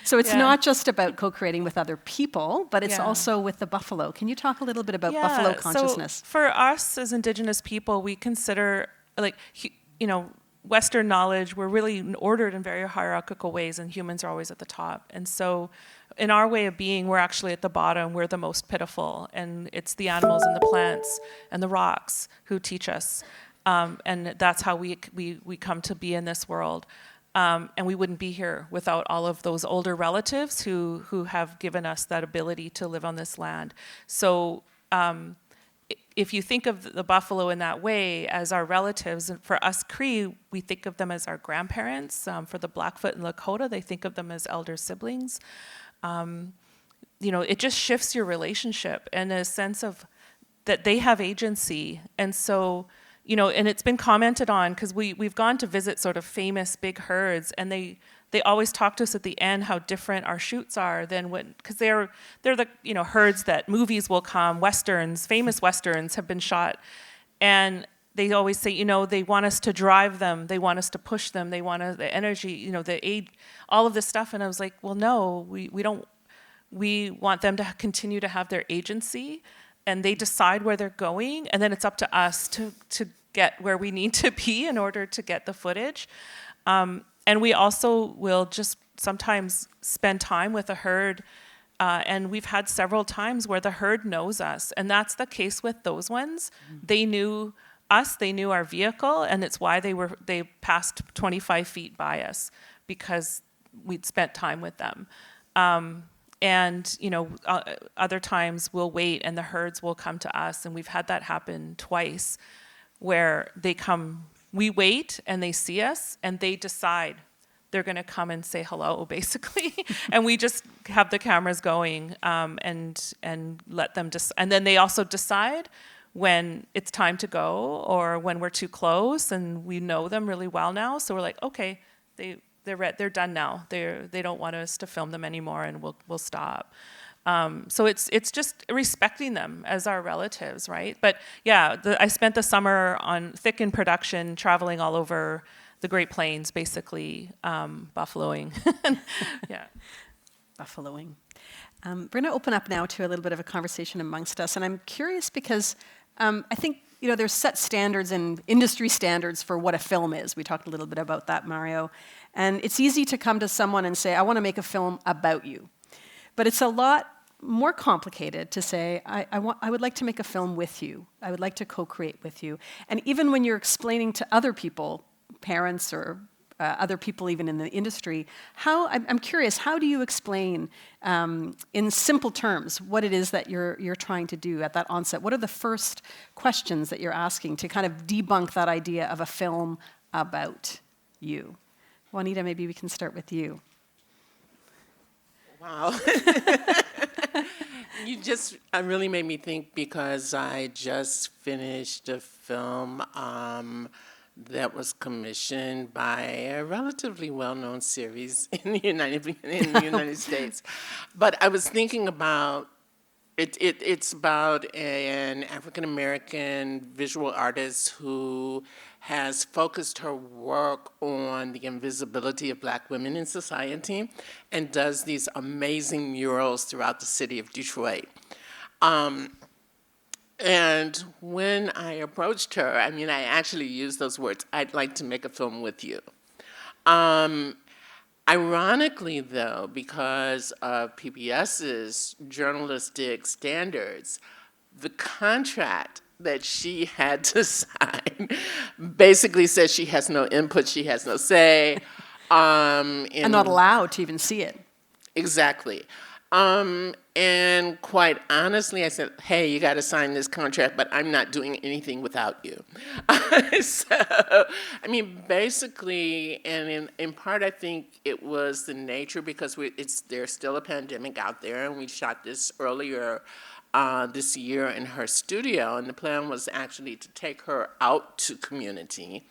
So it's not just about co-creating with other people, but it's also with the buffalo. Can you talk a little bit about buffalo consciousness? So for us as Indigenous people, we consider, like, you know, Western knowledge, we're really ordered in very hierarchical ways, and humans are always at the top. And so in our way of being, we're actually at the bottom. We're the most pitiful, and it's the animals and the plants and the rocks who teach us. And that's how we come to be in this world. And we wouldn't be here without all of those older relatives who have given us that ability to live on this land. So if you think of the buffalo in that way as our relatives, and for us Cree, we think of them as our grandparents. For the Blackfoot and Lakota, they think of them as elder siblings. You know, it just shifts your relationship and a sense of that they have agency. And so, you know, and it's been commented on because we've gone to visit sort of famous big herds, and they always talk to us at the end how different our shoots are than when, because they're the, you know, herds that movies will come, westerns, famous westerns have been shot, and they always say, you know, they want us to drive them, they want us to push them, they want the energy, you know, the aid, all of this stuff. And I was like, well, no, we don't. We want them to continue to have their agency, and they decide where they're going, and then it's up to us to get where we need to be in order to get the footage. And we also will just sometimes spend time with a herd, and we've had several times where the herd knows us, and that's the case with those ones. They knew us, they knew our vehicle, and it's why they passed 25 feet by us, because we'd spent time with them. And, you know, other times we'll wait and the herds will come to us, and we've had that happen twice, where they come, we wait and they see us and they decide they're going to come and say hello, basically. And we just have the cameras going and let them and then they also decide when it's time to go or when we're too close, and we know them really well now. So we're like, okay, they're done now. They don't want us to film them anymore, and we'll stop. So it's just respecting them as our relatives, right? But yeah, I spent the summer on thick in production, traveling all over the Great Plains, basically buffaloing. Yeah, Buffaloing. We're going to open up now to a little bit of a conversation amongst us, and I'm curious because I think there's set standards and industry standards for what a film is. We talked a little bit about that, Mario, and it's easy to come to someone and say, I want to make a film about you, but it's a lot more complicated to say, I would like to make a film with you. I would like to co-create with you. And even when you're explaining to other people, parents or other people even in the industry, I'm curious, how do you explain in simple terms what it is that you're trying to do at that onset? What are the first questions that you're asking to kind of debunk that idea of a film about you? Juanita, maybe we can start with you. Wow. You just really made me think, because I just finished a film that was commissioned by a relatively well-known series in the United States. But I was thinking about it's about an African-American visual artist who has focused her work on the invisibility of Black women in society and does these amazing murals throughout the city of Detroit. And when I approached her, I actually used those words, I'd like to make a film with you. Ironically, though, because of PBS's journalistic standards, the contract that she had to sign basically says she has no input, she has no say. And not allowed to even see it. Exactly. And quite honestly, I said, hey, you got to sign this contract, but I'm not doing anything without you. So, basically, and in part, I think it was the nature, because there's still a pandemic out there, and we shot this earlier this year in her studio, and the plan was actually to take her out to community,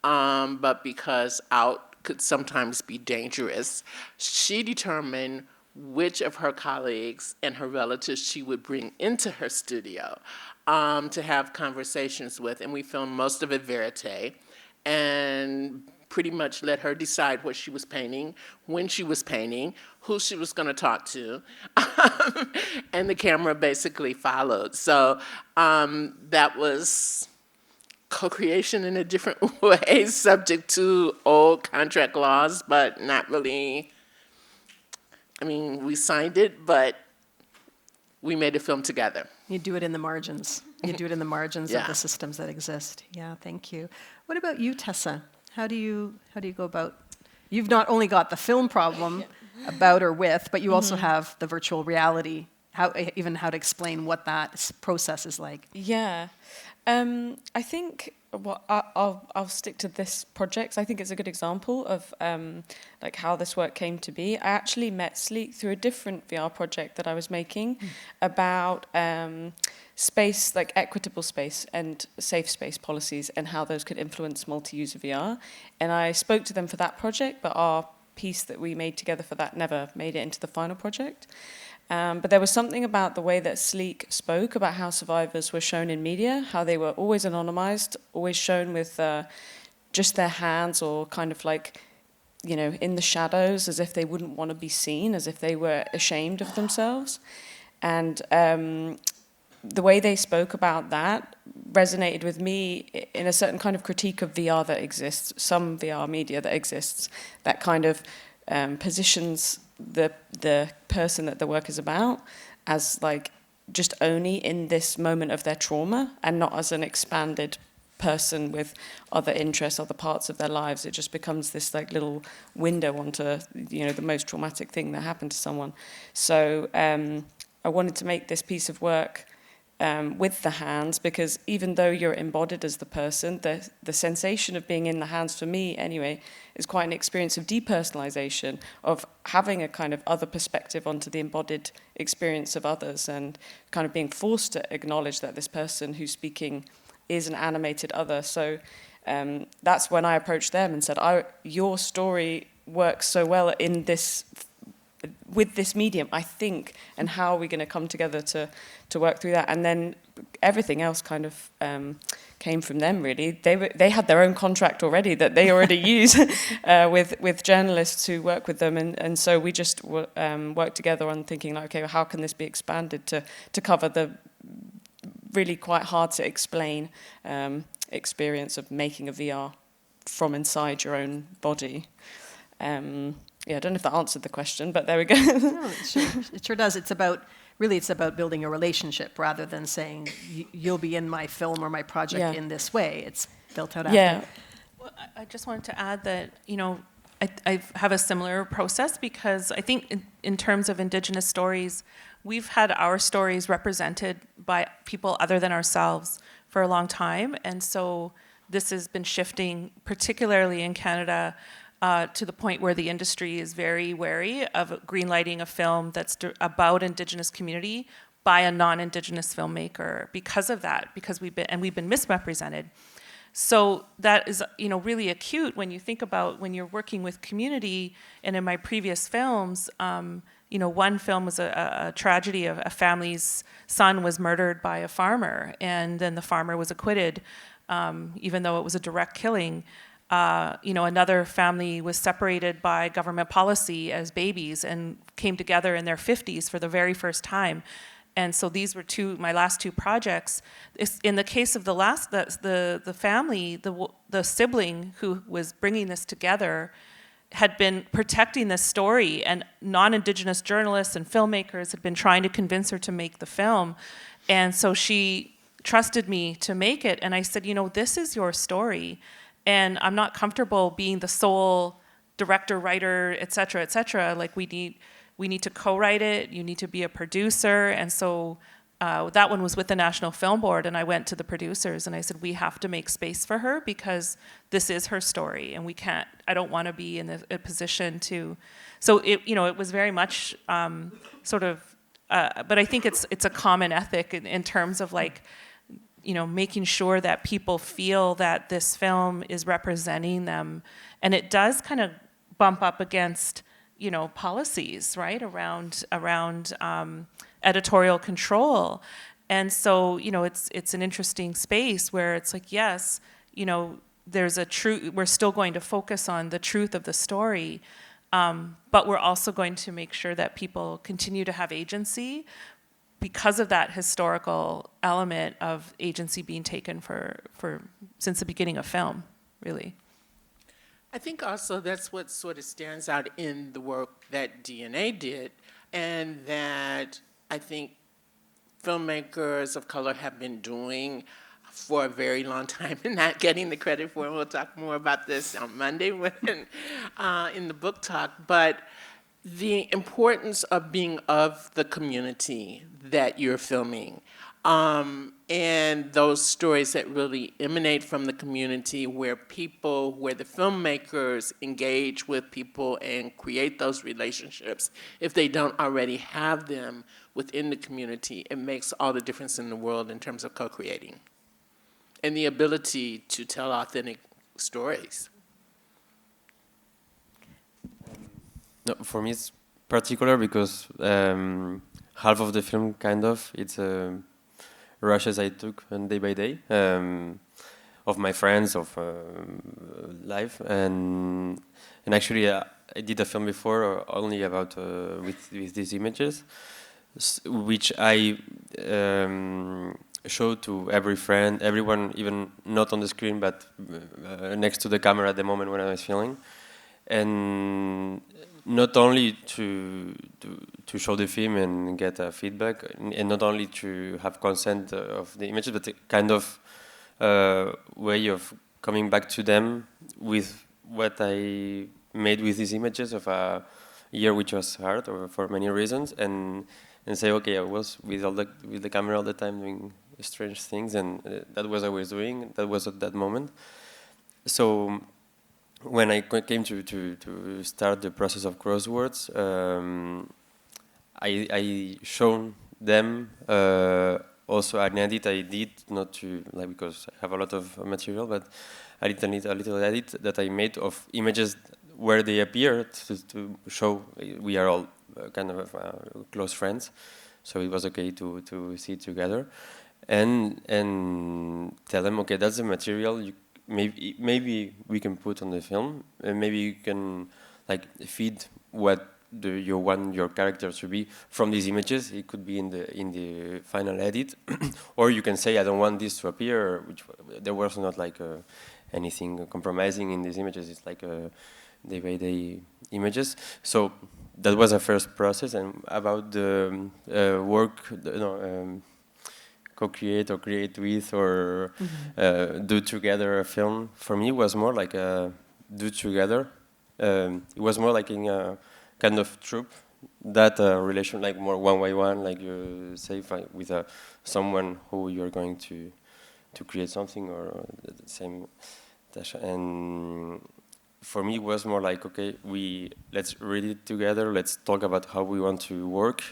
but because out could sometimes be dangerous, she determined which of her colleagues and her relatives she would bring into her studio to have conversations with. And we filmed most of it verite and pretty much let her decide what she was painting, when she was painting, who she was going to talk to. And the camera basically followed. So that was co-creation in a different way, subject to old contract laws, but not really. We signed it, but we made a film together. You do it in the margins. You do it in the margins of the systems that exist. Yeah, thank you. What about you, Tessa? How do you go about? You've not only got the film problem about or with, but you also have the virtual reality. How to explain what that process is like? Yeah, I think. Well, I'll stick to this project. I think it's a good example of how this work came to be. I actually met Sleek through a different VR project that I was making about space, like equitable space and safe space policies, and how those could influence multi-user VR. And I spoke to them for that project, but our piece that we made together for that never made it into the final project. But there was something about the way that Sleek spoke about how survivors were shown in media, how they were always anonymized, always shown with just their hands or kind of in the shadows, as if they wouldn't want to be seen, as if they were ashamed of themselves. And the way they spoke about that resonated with me in a certain kind of critique of VR that exists, some VR media that exists, that kind of positions the person that the work is about as just only in this moment of their trauma, and not as an expanded person with other interests, other parts of their lives. It just becomes this little window onto the most traumatic thing that happened to someone. So I wanted to make this piece of work with the hands, because even though you're embodied as the person, the sensation of being in the hands, for me anyway, is quite an experience of depersonalization, of having a kind of other perspective onto the embodied experience of others, and kind of being forced to acknowledge that this person who's speaking is an animated other. So that's when I approached them and said, your story works so well in this, with this medium, I think, and how are we going to come together to work through that? And then everything else kind of came from them, really. They had their own contract already that they already use with journalists who work with them, and so we just worked together on thinking, like, okay, well, how can this be expanded to cover the really quite hard to explain experience of making a VR from inside your own body. Yeah, I don't know if that answered the question, but there we go. No, it sure does. It's about building a relationship rather than saying you'll be in my film or my project in this way. It's built out after. Yeah. Well, I just wanted to add that, I have a similar process, because I think in terms of Indigenous stories, we've had our stories represented by people other than ourselves for a long time. And so this has been shifting, particularly in Canada, to the point where the industry is very wary of greenlighting a film that's about Indigenous community by a non-Indigenous filmmaker because of that, because we've been misrepresented. So that is, really acute when you think about when you're working with community. And in my previous films, one film was a tragedy of a family's son was murdered by a farmer, and then the farmer was acquitted, even though it was a direct killing. Another family was separated by government policy as babies and came together in their 50s for the very first time. And so these were my last two projects. In the case of the family, the sibling who was bringing this together had been protecting this story, and non-Indigenous journalists and filmmakers had been trying to convince her to make the film. And so she trusted me to make it. And I said, this is your story. And I'm not comfortable being the sole director, writer, et cetera, like we need to co-write it, you need to be a producer. And so that one was with the National Film Board, and I went to the producers and I said, we have to make space for her because this is her story, and I don't want to be in a position to, so it was very much but I think it's a common ethic in terms of making sure that people feel that this film is representing them. And it does kind of bump up against, policies, right, around editorial control. And so, it's an interesting space where it's like, yes, there's we're still going to focus on the truth of the story, but we're also going to make sure that people continue to have agency, because of that historical element of agency being taken since the beginning of film, really. I think also that's what sort of stands out in the work that DNA did, and that I think filmmakers of color have been doing for a very long time and not getting the credit for. And we'll talk more about this on Monday in the book talk. But the importance of being of the community that you're filming, and those stories that really emanate from the community, where the filmmakers engage with people and create those relationships. If they don't already have them within the community, it makes all the difference in the world in terms of co-creating and the ability to tell authentic stories. No, for me it's particular because half of the film, it's rushes I took day by day of my friends, of life, and actually I did a film before only about with these images, which I showed to every friend, everyone, even not on the screen but next to the camera at the moment when I was filming. And not only to show the film and get feedback, and not only to have consent of the images, but a kind of way of coming back to them with what I made with these images of a year which was hard for many reasons, and and say, okay, I was with the camera all the time doing strange things, and that was what I was doing. That was at that moment. So when I came to start the process of Crosswords, I shown them also an edit I did, not to like because I have a lot of material, but I did a little edit that I made of images where they appeared to show we are all kind of close friends, so it was okay to see it together, and tell them, okay, that's the material. Maybe we can put on the film, and maybe you can like feed what you want your character to be from these images. It could be in the final edit, or you can say, I don't want this to appear, which there was not like anything compromising in these images. It's like day-by-day images. So that was a first process. And about the work, co-create or create with or do together a film, for me was more like a do together. It was more like in a kind of troupe, that relation, like more one-by-one, like you say, with someone who you're going to create something or the same. And for me, it was more like, okay, let's read it together. Let's talk about how we want to work.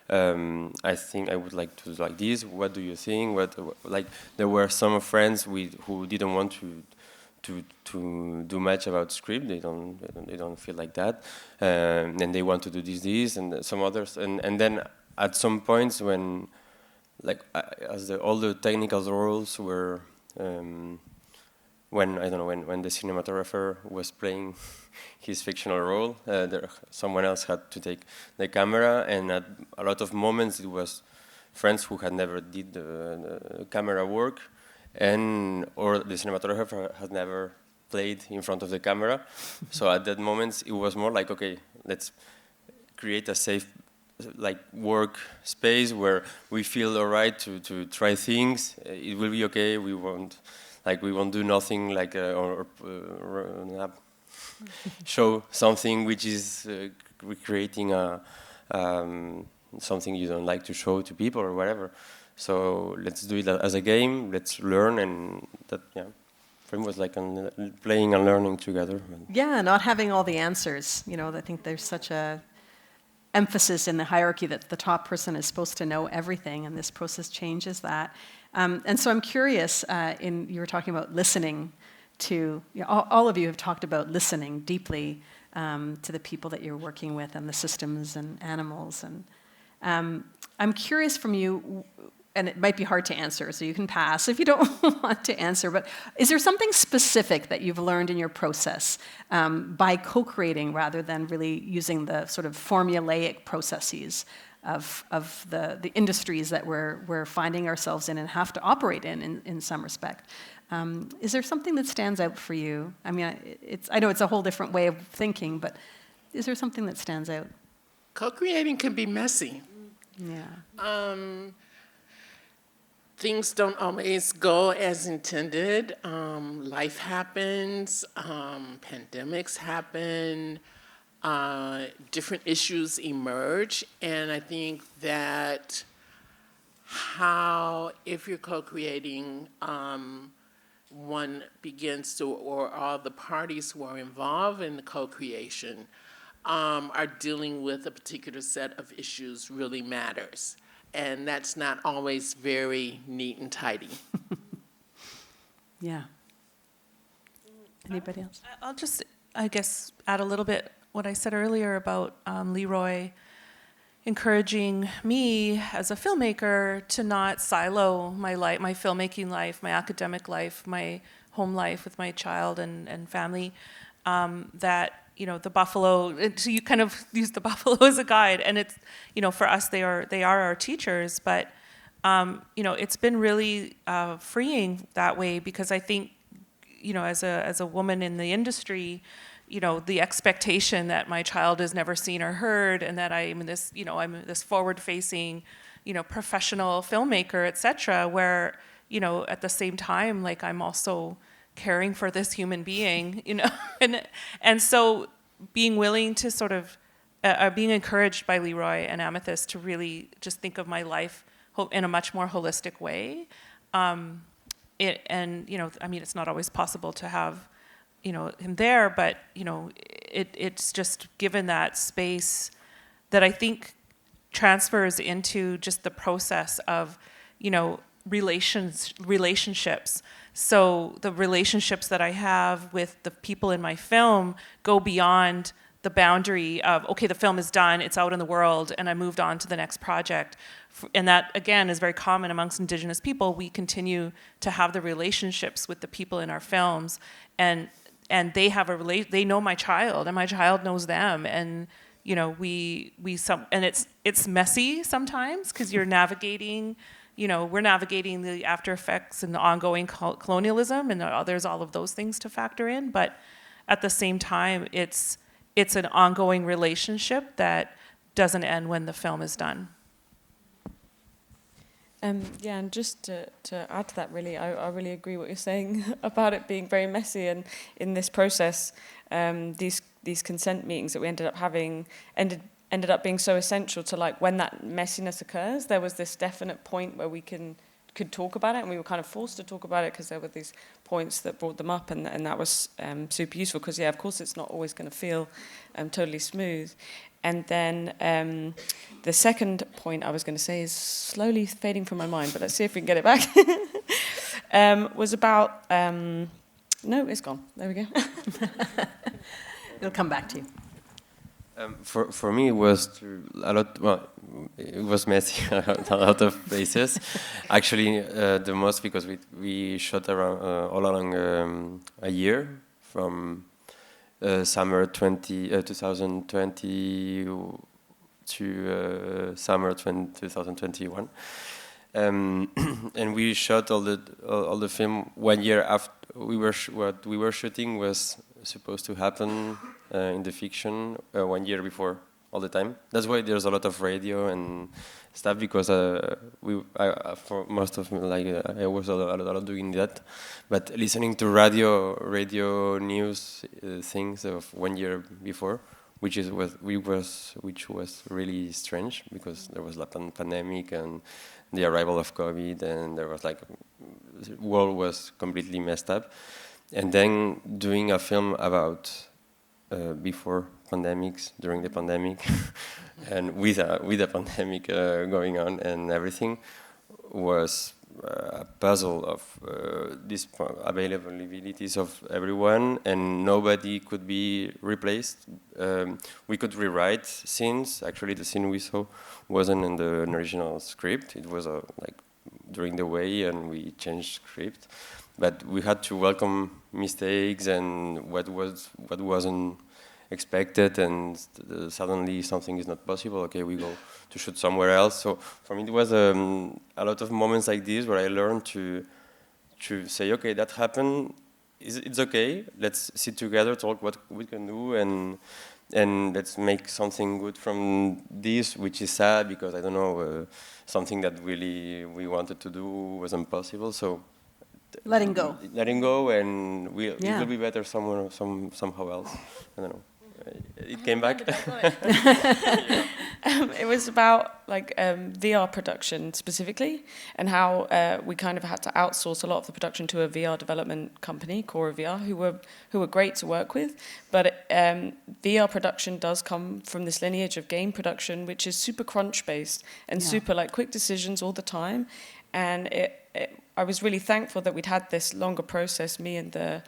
I think I would like to do like this. What do you think? Like there were some friends who didn't want to do much about script. They don't feel like that, and they want to do this, and some others. And then at some points when, like, all the technical roles were. When I don't know when the cinematographer was playing his fictional role, someone else had to take the camera, and at a lot of moments it was friends who had never did the camera work, or the cinematographer had never played in front of the camera. So at that moment it was more like, okay, let's create a safe like work space where we feel all right to try things. It will be okay. We won't do nothing like or show something which is recreating something you don't like to show to people or whatever. So let's do it as a game. Let's learn, and that for me was like playing and learning together. Yeah, not having all the answers. I think there's such a emphasis in the hierarchy that the top person is supposed to know everything, and this process changes that. And so I'm curious, you were talking about listening to, all of you have talked about listening deeply to the people that you're working with and the systems and animals. And I'm curious from you, and it might be hard to answer, so you can pass if you don't want to answer, but is there something specific that you've learned in your process by co-creating rather than really using the sort of formulaic processes of the industries that we're finding ourselves in and have to operate in some respect? Is there something that stands out for you? I mean, I know it's a whole different way of thinking, but is there something that stands out? Co-creating can be messy. Yeah. Things don't always go as intended. Life happens, pandemics happen, different issues emerge, and I think that if you're co-creating, one begins to, or all the parties who are involved in the co-creation are dealing with a particular set of issues really matters. And that's not always very neat and tidy. Yeah. Anybody else? I'll just, I guess, add a little bit what I said earlier about Leroy encouraging me as a filmmaker to not silo my life, my filmmaking life, my academic life, my home life with my child and family. That the buffalo. So you kind of use the buffalo as a guide, and it's for us they are our teachers. But it's been really freeing that way, because I think as a woman in the industry, the expectation that my child is never seen or heard, and that I'm this forward-facing, professional filmmaker, etc. Where at the same time, like, I'm also caring for this human being, and so being willing to sort of being encouraged by Leroy and Amethyst to really just think of my life in a much more holistic way. And you know, I mean, it's not always possible to have, you know, him there, but you know, it's just given that space that I think transfers into just the process of, you know, relationships. So the relationships that I have with the people in my film go beyond the boundary of, okay, the film is done, it's out in the world, and I moved on to the next project. And that, again, is very common amongst Indigenous people. We continue to have the relationships with the people in our films, and they have they know my child, and my child knows them, and you know, and it's messy sometimes because you're navigating. You know, we're navigating the after effects and the ongoing colonialism, and there's all of those things to factor in. But at the same time, it's an ongoing relationship that doesn't end when the film is done. Yeah, and just to add to that, really, I really agree what you're saying about it being very messy. And in this process, these consent meetings that we ended up having ended up being so essential to, like, when that messiness occurs, there was this definite point where we could talk about it, and we were kind of forced to talk about it because there were these points that brought them up, and that was super useful because, yeah, of course it's not always going to feel totally smooth. And then the second point I was going to say is slowly fading from my mind, but let's see if we can get it back. Was about, no, it's gone. There we go. It'll come back to you. For me, it was a lot. Well, it was messy, a lot of places. Actually, the most because we shot around all along a year from summer 2020 to summer 2021, and we shot all the film 1 year after what we were shooting was supposed to happen in the fiction 1 year before all the time. That's why there's a lot of radio and stuff, because for most of I was a lot doing that, but listening to radio news things of 1 year before, which was really strange because there was a pandemic and the arrival of COVID, and there was the world was completely messed up. And then doing a film about before pandemics, during the pandemic, and with a pandemic going on and everything, was a puzzle of these availabilities of everyone, and nobody could be replaced. We could rewrite scenes. Actually, the scene we saw wasn't in the original script. It was during the way, and we changed script. But we had to welcome mistakes and what wasn't expected, and suddenly something is not possible. Okay, we go to shoot somewhere else. So for me, it was a lot of moments like this where I learned to say, okay, that happened. It's okay. Let's sit together, talk what we can do, and let's make something good from this, which is sad because I don't know, something that really we wanted to do wasn't possible. So. Letting go, and it will be better somewhere, somehow else. I don't know. It came back. It was about VR production specifically, and how we kind of had to outsource a lot of the production to a VR development company, Cora VR, who were great to work with. But VR production does come from this lineage of game production, which is super crunch based and super quick decisions all the time. And I was really thankful that we'd had this longer process, me and the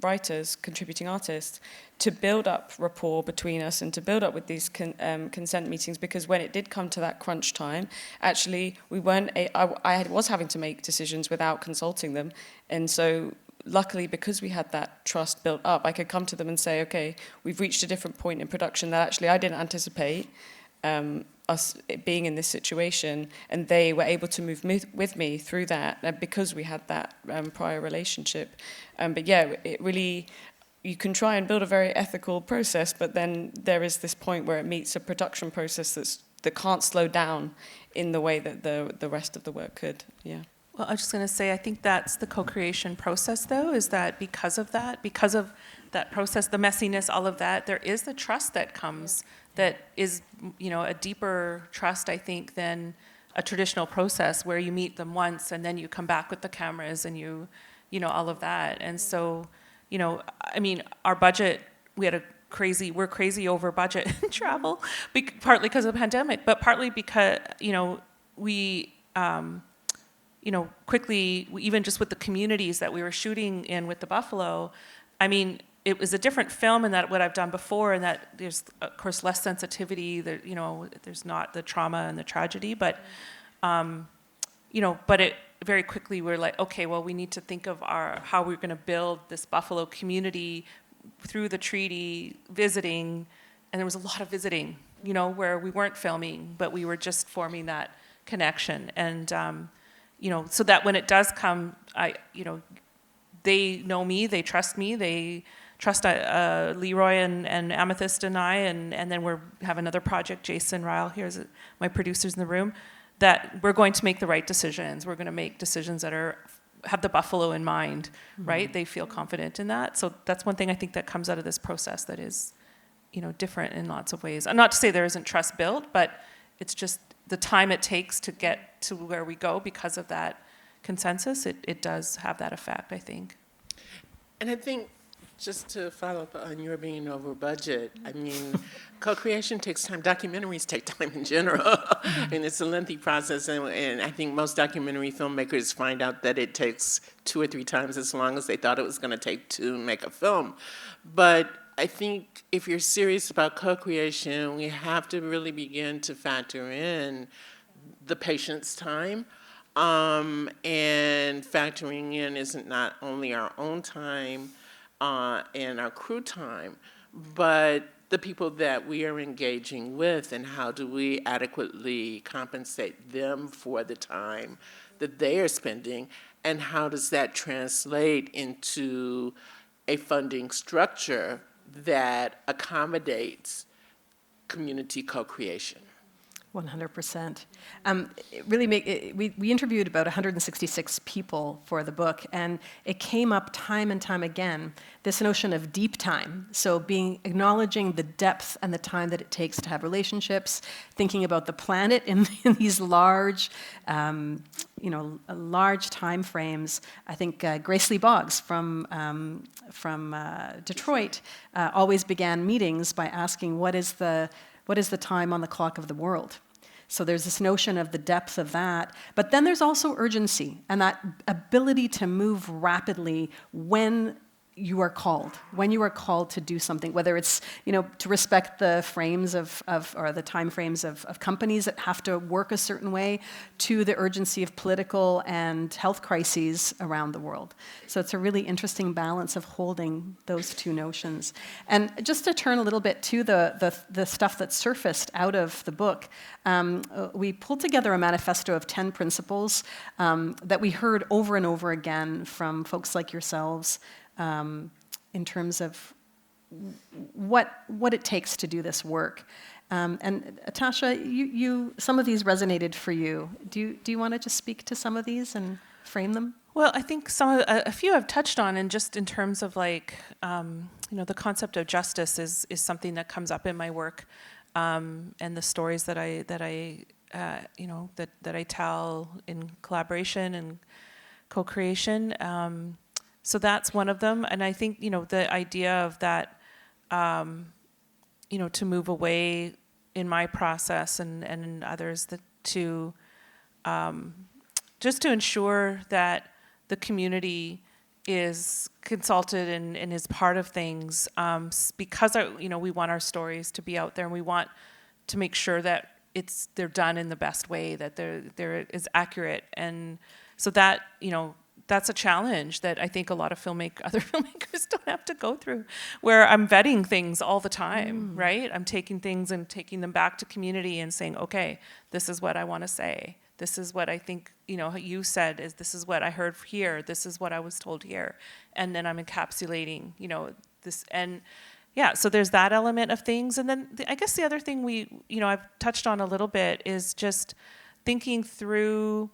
writers, contributing artists, to build up rapport between us and to build up with these consent meetings, because when it did come to that crunch time, actually we weren't. I was having to make decisions without consulting them, and so luckily, because we had that trust built up, I could come to them and say, okay, we've reached a different point in production that actually I didn't anticipate. Us being in this situation, and they were able to move with me through that because we had that prior relationship. But yeah, it really, you can try and build a very ethical process, but then there is this point where it meets a production process that can't slow down in the way that the rest of the work could. Yeah. Well, I was just going to say, I think that's the co-creation process, though, is that because of that process, the messiness, all of that, there is the trust that comes that is, a deeper trust, I think, than a traditional process where you meet them once and then you come back with the cameras and you all of that. And so, I mean, our budget, we're crazy over budget in travel, partly because of the pandemic, but partly because, we, quickly, even just with the communities that we were shooting in with the buffalo, I mean, it was a different film in that what I've done before, and that there's, of course, less sensitivity, there, there's not the trauma and the tragedy, but, but it very quickly we're like, okay, well, we need to think of how we're going to build this buffalo community through the treaty, visiting, and there was a lot of visiting, where we weren't filming, but we were just forming that connection. And, so that when it does come, they know me, they trust me, they trust Leroy and Amethyst and I, and then we have another project, Jason Ryle, here's my producers in the room, that we're going to make the right decisions. We're going to make decisions that have the buffalo in mind, right? They feel confident in that. So that's one thing I think that comes out of this process that is, different in lots of ways. And not to say there isn't trust built, but it's just the time it takes to get to where we go because of that consensus, it does have that effect, I think. And I think, just to follow up on your being over budget, I mean, co-creation takes time. Documentaries take time in general. I mean, it's a lengthy process, and I think most documentary filmmakers find out that it takes 2 or 3 times as long as they thought it was going to take to make a film. But I think if you're serious about co-creation, we have to really begin to factor in the patient's time. And factoring in isn't not only our own time and our crew time, but the people that we are engaging with, and how do we adequately compensate them for the time that they are spending, and how does that translate into a funding structure that accommodates community co-creation. 100%. We interviewed about 166 people for the book, and it came up time and time again, this notion of deep time. So acknowledging the depth and the time that it takes to have relationships, thinking about the planet in these large, large time frames. I think Grace Lee Boggs from Detroit always began meetings by asking, what is the time on the clock of the world? So there's this notion of the depth of that. But then there's also urgency and that ability to move rapidly when you are called to do something, whether it's, to respect the frames or the time frames of companies that have to work a certain way, to the urgency of political and health crises around the world. So it's a really interesting balance of holding those two notions. And just to turn a little bit to the stuff that surfaced out of the book, we pulled together a manifesto of 10 principles that we heard over and over again from folks like yourselves, in terms of what it takes to do this work. And Tasha, you some of these resonated for you. Do you want to just speak to some of these and frame them? Well, I think a few I've touched on, and just in terms of like, the concept of justice is something that comes up in my work, and the stories that I tell in collaboration and co-creation. So that's one of them, and I think the idea of that, to move away in my process and in others just to ensure that the community is consulted and is part of things, because we want our stories to be out there, and we want to make sure that they're done in the best way, that they're is accurate, and so that that's a challenge that I think a lot of other filmmakers don't have to go through, where I'm vetting things all the time, right? I'm taking things and taking them back to community and saying, okay, this is what I want to say. This is what I think, you said, this is what I heard here. This is what I was told here. And then I'm encapsulating, this. And yeah, so there's that element of things. And then I guess the other thing I've touched on a little bit is just thinking through,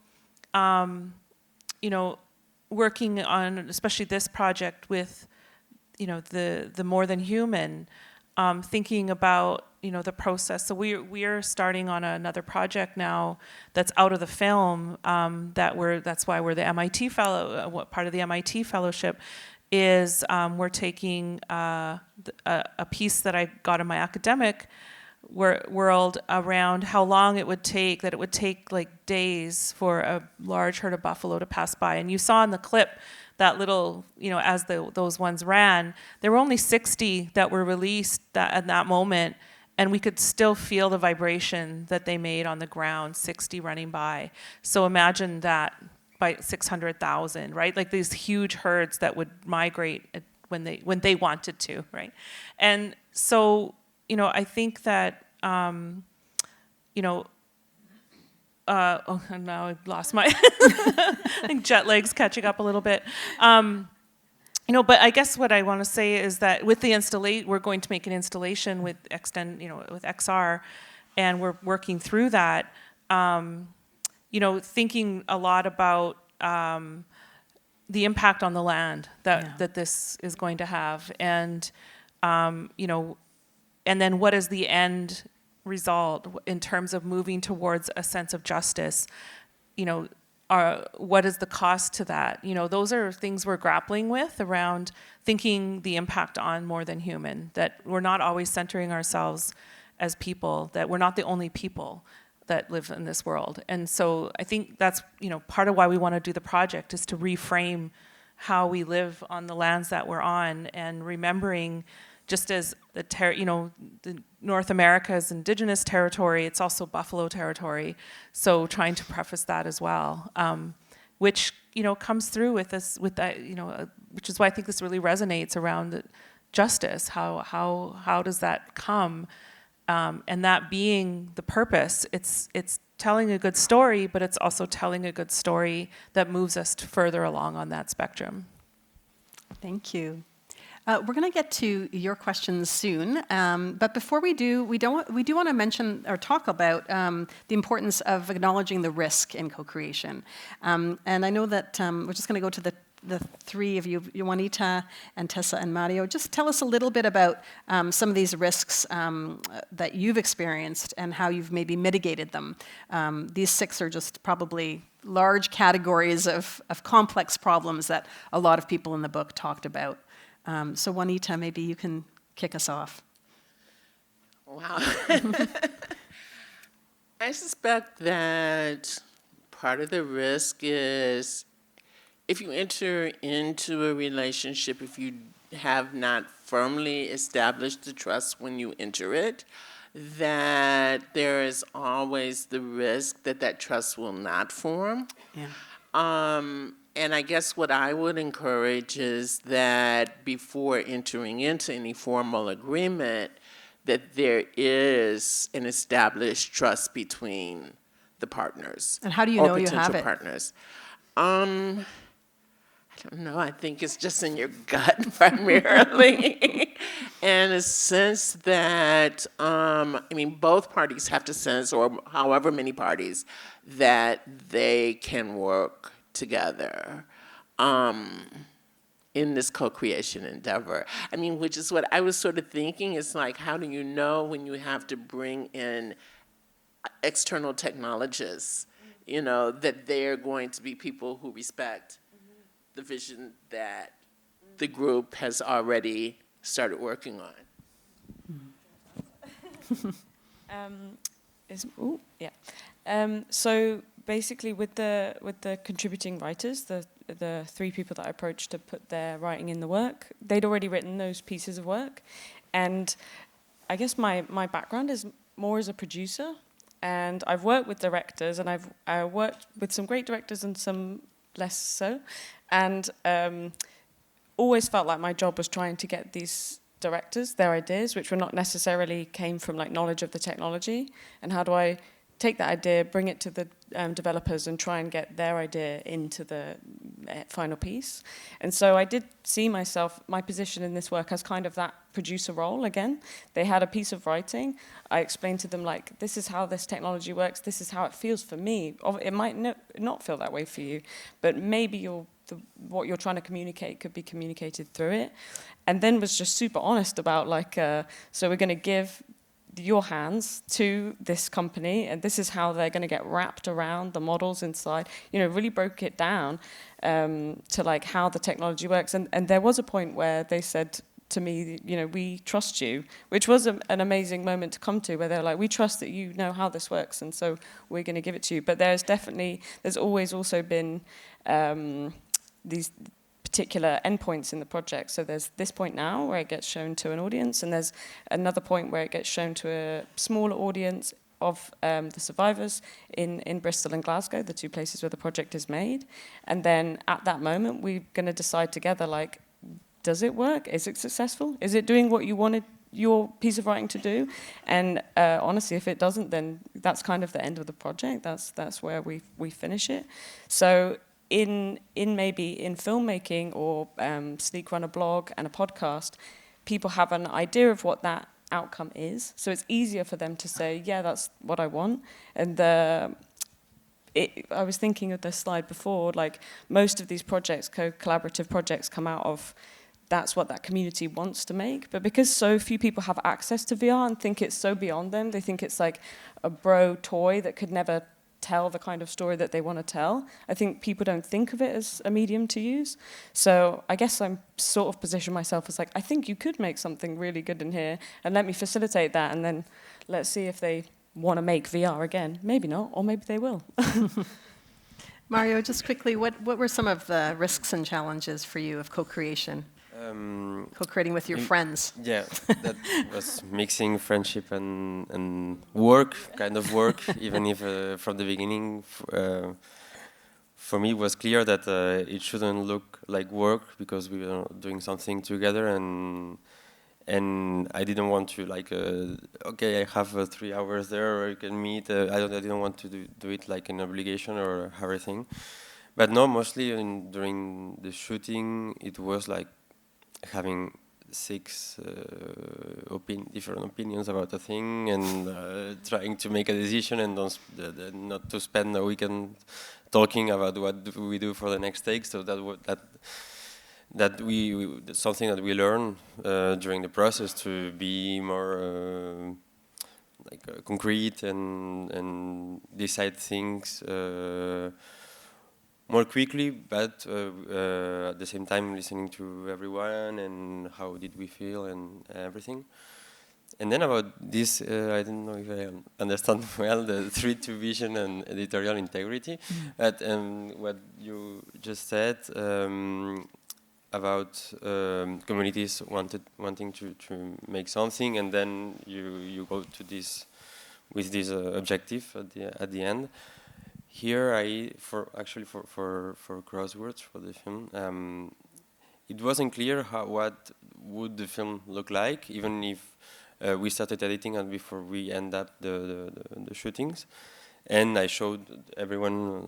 working on, especially this project with, the more than human, thinking about, the process. So we are starting on another project now that's out of the film, that's why we're the MIT fellow, what part of the MIT fellowship is we're taking a piece that I got in my academic world around how long it would take, that it would take like days for a large herd of buffalo to pass by. And you saw in the clip that little, as those ones ran, there were only 60 that were released at that moment, and we could still feel the vibration that they made on the ground, 60 running by. So imagine that by 600,000, right? Like these huge herds that would migrate when they wanted to, right? And so, I think that, oh, and now I've lost my, I think jet lag's catching up a little bit. But I guess what I want to say is that with the installation, we're going to make an installation with with XR, and we're working through that. Thinking a lot about the impact on the land that this is going to have, and and then what is the end result in terms of moving towards a sense of justice? What is the cost to that? Those are things we're grappling with around thinking the impact on more than human, that we're not always centering ourselves as people, that we're not the only people that live in this world. And so I think that's, part of why we want to do the project is to reframe how we live on the lands that we're on, and remembering just as the North America is indigenous territory, it's also buffalo territory. So trying to preface that as well, which comes through with this, with that, which is why I think this really resonates around justice. How does that come? And that being the purpose, it's telling a good story, but it's also telling a good story that moves us further along on that spectrum. Thank you. We're going to get to your questions soon, but before we do, we do want to mention or talk about the importance of acknowledging the risk in co-creation. And I know that we're just going to go to the three of you, Juanita and Tessa and Mario. Just tell us a little bit about some of these risks that you've experienced and how you've maybe mitigated them. These 6 are just probably large categories of complex problems that a lot of people in the book talked about. So Juanita, maybe you can kick us off. Wow. I suspect that part of the risk is if you enter into a relationship, if you have not firmly established the trust when you enter it, that there is always the risk that that trust will not form. Yeah. And I guess what I would encourage is that before entering into any formal agreement, that there is an established trust between the partners. And how do you know you have it? Partners. I don't know. I think it's just in your gut primarily. And a sense that, both parties have to sense, or however many parties, that they can work together in this co-creation endeavor. Which is what I was sort of thinking, is like, how do you know when you have to bring in external technologists, that they're going to be people who respect the vision that the group has already started working on? So basically, with the contributing writers, the 3 people that I approached to put their writing in the work, they'd already written those pieces of work, and I guess my background is more as a producer, and I've worked with directors, and I worked with some great directors and some less so, and always felt like my job was trying to get these directors their ideas, which were not necessarily came from like knowledge of the technology, and how do I take that idea, bring it to the developers, and try and get their idea into the final piece. And so I did see my position in this work as kind of that producer role again. They had a piece of writing. I explained to them, like, this is how this technology works, this is how it feels for me. It might not feel that way for you, but maybe what you're trying to communicate could be communicated through it. And then was just super honest about, like, so we're going to give your hands to this company, and this is how they're going to get wrapped around the models inside. You know, really broke it down to like how the technology works. And there was a point where they said to me, you know, we trust you, which was an amazing moment to come to, where they're like, we trust that you know how this works, and so we're going to give it to you. But there's always also been these particular endpoints in the project. So there's this point now where it gets shown to an audience, and there's another point where it gets shown to a smaller audience of the survivors in Bristol and Glasgow, the two places where the project is made. And then at that moment, we're going to decide together, like, does it work? Is it successful? Is it doing what you wanted your piece of writing to do? And honestly, if it doesn't, then that's kind of the end of the project. That's where we finish it. So maybe in filmmaking or Sleek run a blog and a podcast, people have an idea of what that outcome is. So it's easier for them to say, yeah, that's what I want. And I was thinking of the slide before, like most of these projects, collaborative projects, come out of that's what that community wants to make. But because so few people have access to VR and think it's so beyond them, they think it's like a bro toy that could never tell the kind of story that they want to tell. I think people don't think of it as a medium to use. So I guess I'm sort of positioning myself as like, I think you could make something really good in here, and let me facilitate that, and then let's see if they want to make VR again. Maybe not, or maybe they will. Mario, just quickly, what were some of the risks and challenges for you of co-creation? Co-creating with your friends. Yeah, that was mixing friendship and work, kind of work, even if from the beginning, for me it was clear that it shouldn't look like work, because we were doing something together, and I didn't want to like, okay, I have 3 hours there, or you can meet. I didn't want to do it like an obligation or everything. But no, mostly during the shooting, it was like having 6 different opinions about a thing, and trying to make a decision, and not to spend a weekend talking about what do we do for the next take. So that's something that we learn during the process, to be more concrete and decide things more quickly, but at the same time listening to everyone and how did we feel and everything. And then about this, I don't know if I understand well the 3-2 vision and editorial integrity, but what you just said about communities wanting to make something, and then you go to this with this objective at the end. Here, for Crosswords, for the film, it wasn't clear what would the film look like, even if we started editing and before we end up the shootings. And I showed everyone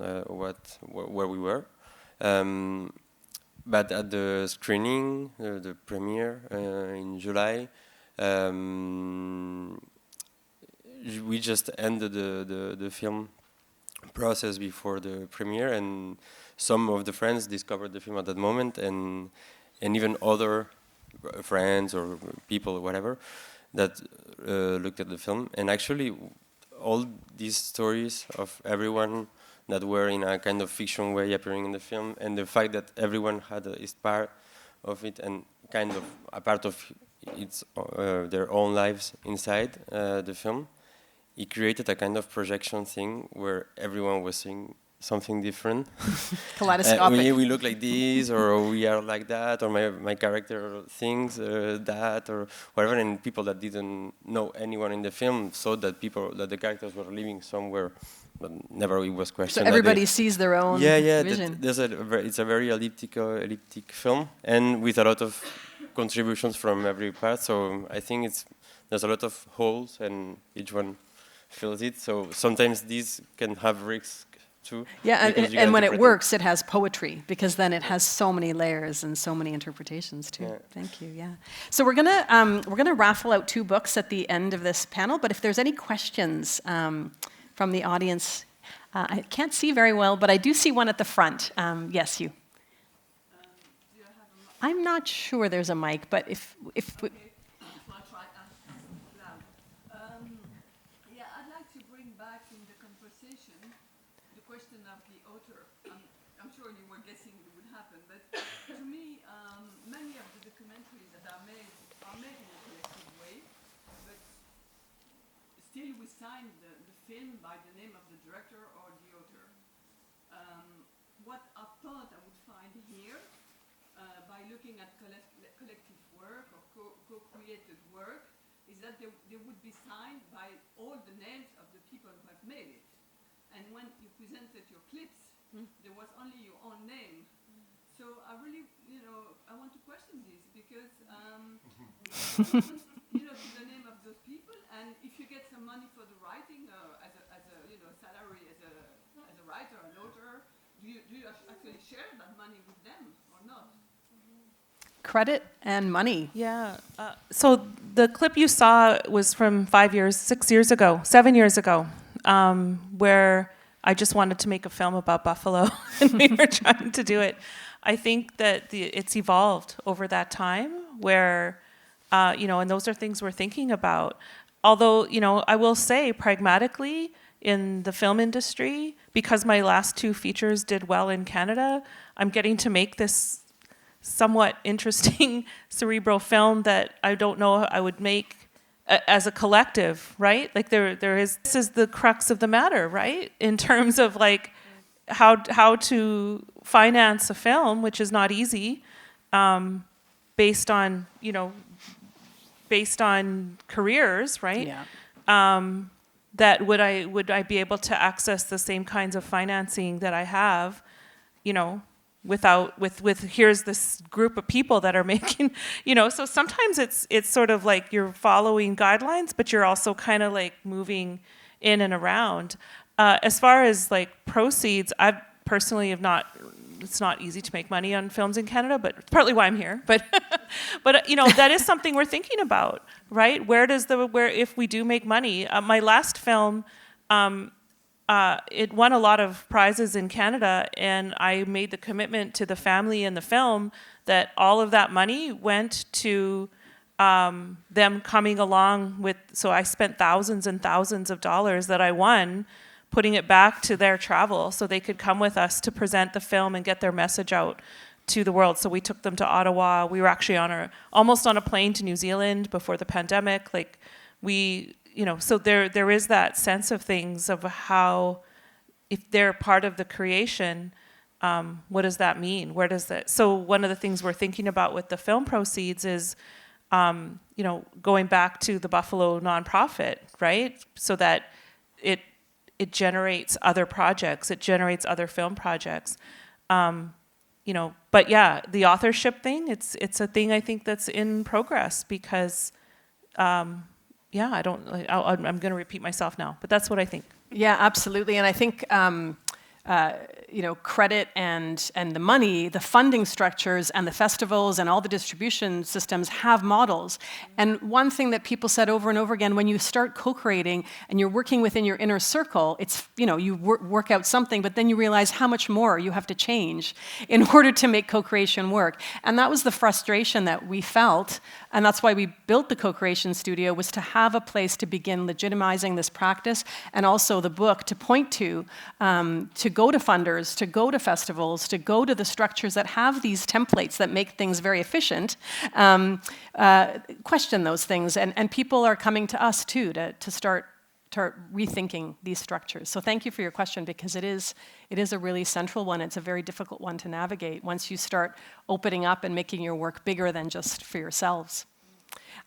where we were. But at the screening, the premiere in July, we just ended the film process before the premiere, and some of the friends discovered the film at that moment, and even other friends or people or whatever that looked at the film. And actually all these stories of everyone that were in a kind of fiction way appearing in the film, and the fact that everyone had is part of it and kind of a part of their own lives inside the film, it created a kind of projection thing where everyone was seeing something different. Kaleidoscopic. We look like this, or we are like that, or my character thinks that, or whatever. And people that didn't know anyone in the film saw that the characters were living somewhere, but never it was questioned. So everybody sees their own vision. It's a very elliptic film, and with a lot of contributions from every part. So I think there's a lot of holes, and each one fills it. So sometimes these can have risks too. Yeah, because you and gotta when it interpret works, it has poetry, because then it has so many layers and so many interpretations too. Yeah. Thank you. Yeah. So we're gonna raffle out 2 books at the end of this panel. But if there's any questions from the audience, I can't see very well, but I do see one at the front. Yes, you. I'm not sure there's a mic, but if we, Yeah, I'd like to bring back in the conversation the question of the author. I'm sure you were guessing it would happen, but to me, many of the documentaries that are made in a collective way, but still we sign the film by the name of the director or the author. What I thought I would find here, by looking at collective work or co-created work, is that they would be signed by all the names of the people who have made it. And when you presented your clips, there was only your own name. So I really, I want to question this because, to the name of those people, and if you get some money for the writing, as a salary as a writer, an author, do you actually share that money with them or not? credit and money. Yeah. So the clip you saw was from 7 years ago, where I just wanted to make a film about buffalo, and we were trying to do it. I think that it's evolved over that time, where, and those are things we're thinking about. Although, I will say pragmatically, in the film industry, because my last 2 features did well in Canada, I'm getting to make this somewhat interesting cerebral film that I don't know I would make as a collective, right? Like this is the crux of the matter, right? In terms of like how to finance a film, which is not easy, based on careers, right? Yeah. That would I be able to access the same kinds of financing that I have, with here's this group of people that are making, so sometimes it's sort of like you're following guidelines, but you're also kind of like moving in and around. As far as like proceeds, I personally it's not easy to make money on films in Canada, but it's partly why I'm here. But that is something we're thinking about, right? Where if we do make money, my last film, it won a lot of prizes in Canada, and I made the commitment to the family in the film that all of that money went to them coming along with. So I spent thousands and thousands of dollars that I won, putting it back to their travel so they could come with us to present the film and get their message out to the world. So we took them to Ottawa. We were actually almost on a plane to New Zealand before the pandemic. Like so there is that sense of things of how, if they're part of the creation, what does that mean? Where does that? So one of the things we're thinking about with the film proceeds is, going back to the Buffalo nonprofit, right? So that it generates other projects, it generates other film projects. But yeah, the authorship thing, it's a thing I think that's in progress because, I'm going to repeat myself now, but that's what I think. Yeah, absolutely. And I think credit and the money, the funding structures and the festivals and all the distribution systems have models. And one thing that people said over and over again, when you start co-creating and you're working within your inner circle, it's, you work out something, but then you realize how much more you have to change in order to make co-creation work. And that was the frustration that we felt. And that's why we built the co-creation studio, was to have a place to begin legitimizing this practice, and also the book to point to go to funders, to go to festivals, to go to the structures that have these templates that make things very efficient, question those things. And people are coming to us too to start rethinking these structures. So thank you for your question, because it is a really central one. It's a very difficult one to navigate once you start opening up and making your work bigger than just for yourselves.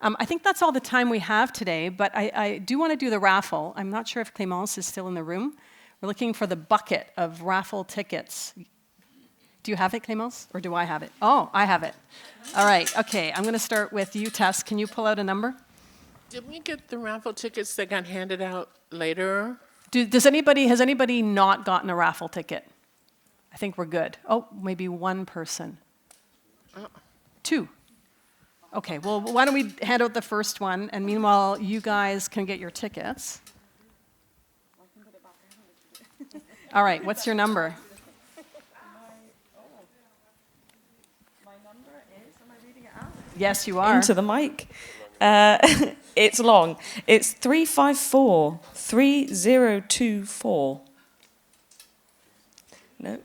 I think that's all the time we have today, but I do want to do the raffle. I'm not sure if Clémence is still in the room. We're looking for the bucket of raffle tickets. Do you have it, Clémence, or do I have it? Oh, I have it. All right, okay, I'm going to start with you, Tess. Can you pull out a number? Did we get the raffle tickets that got handed out later? Has anybody not gotten a raffle ticket? I think we're good. Oh, maybe one person. Two. Okay, well, why don't we hand out the first one, and meanwhile, you guys can get your tickets. All right, what's your number? My number is, am I reading it out? Yes, you are. Into the mic. It's long. It's 354-3024. No.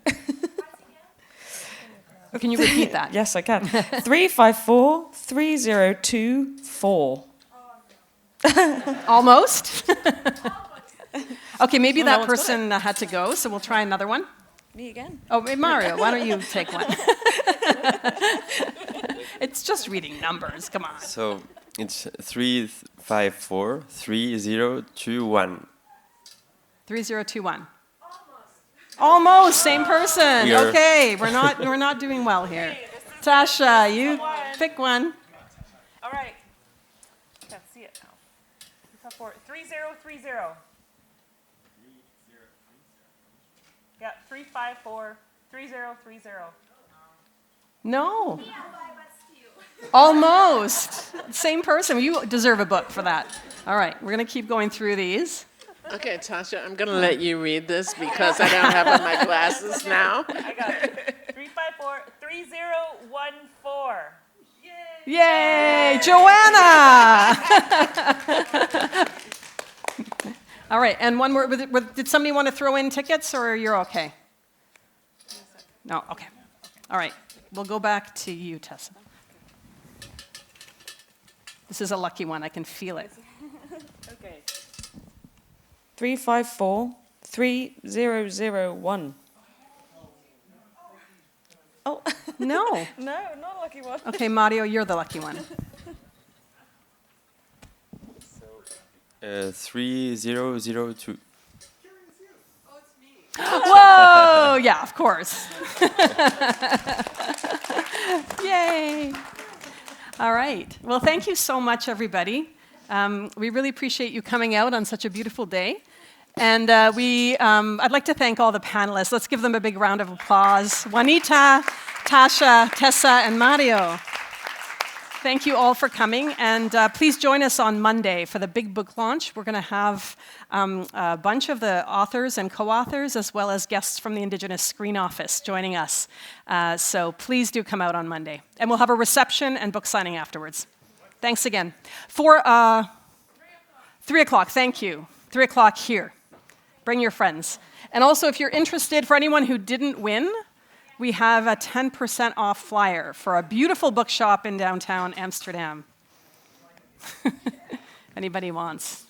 Can you repeat that? Yes, I can. 354-3024. Almost? Okay, maybe Oh, that no one's got person had to go, so we'll try another one. Me again? Oh, Mario, why don't you take one? It's just reading numbers, come on. So it's 354-3021. 3021. Almost, same person. Here. Okay, we're not doing well here. Tasha, you pick one. All right. Can't see it now. 3030. Yeah, 354-3030. No. Almost. Same person. You deserve a book for that. All right, we're going to keep going through these. Okay, Tasha, I'm going to let you read this because I don't have on my glasses now. I got it. 354-3014. Yay, Joanna! All right, and one more. Did somebody want to throw in tickets, or you're okay? No, okay. All right, we'll go back to you, Tessa. This is a lucky one. I can feel it. Okay. 354-3001. Oh. No. No, not a lucky one. Okay, Mario, you're the lucky one. 3002. Whoa! Yeah, of course. Yay! All right. Well, thank you so much, everybody. We really appreciate you coming out on such a beautiful day. And I'd like to thank all the panelists. Let's give them a big round of applause. Juanita, Tasha, Tessa, and Mario. Thank you all for coming, and please join us on Monday for the big book launch. We're going to have a bunch of the authors and co-authors, as well as guests from the Indigenous Screen Office joining us. So please do come out on Monday. And we'll have a reception and book signing afterwards. Thanks again. 3 o'clock, thank you. 3 o'clock here. Bring your friends. And also, if you're interested, for anyone who didn't win, we have a 10% off flyer for a beautiful bookshop in downtown Amsterdam. Anybody wants.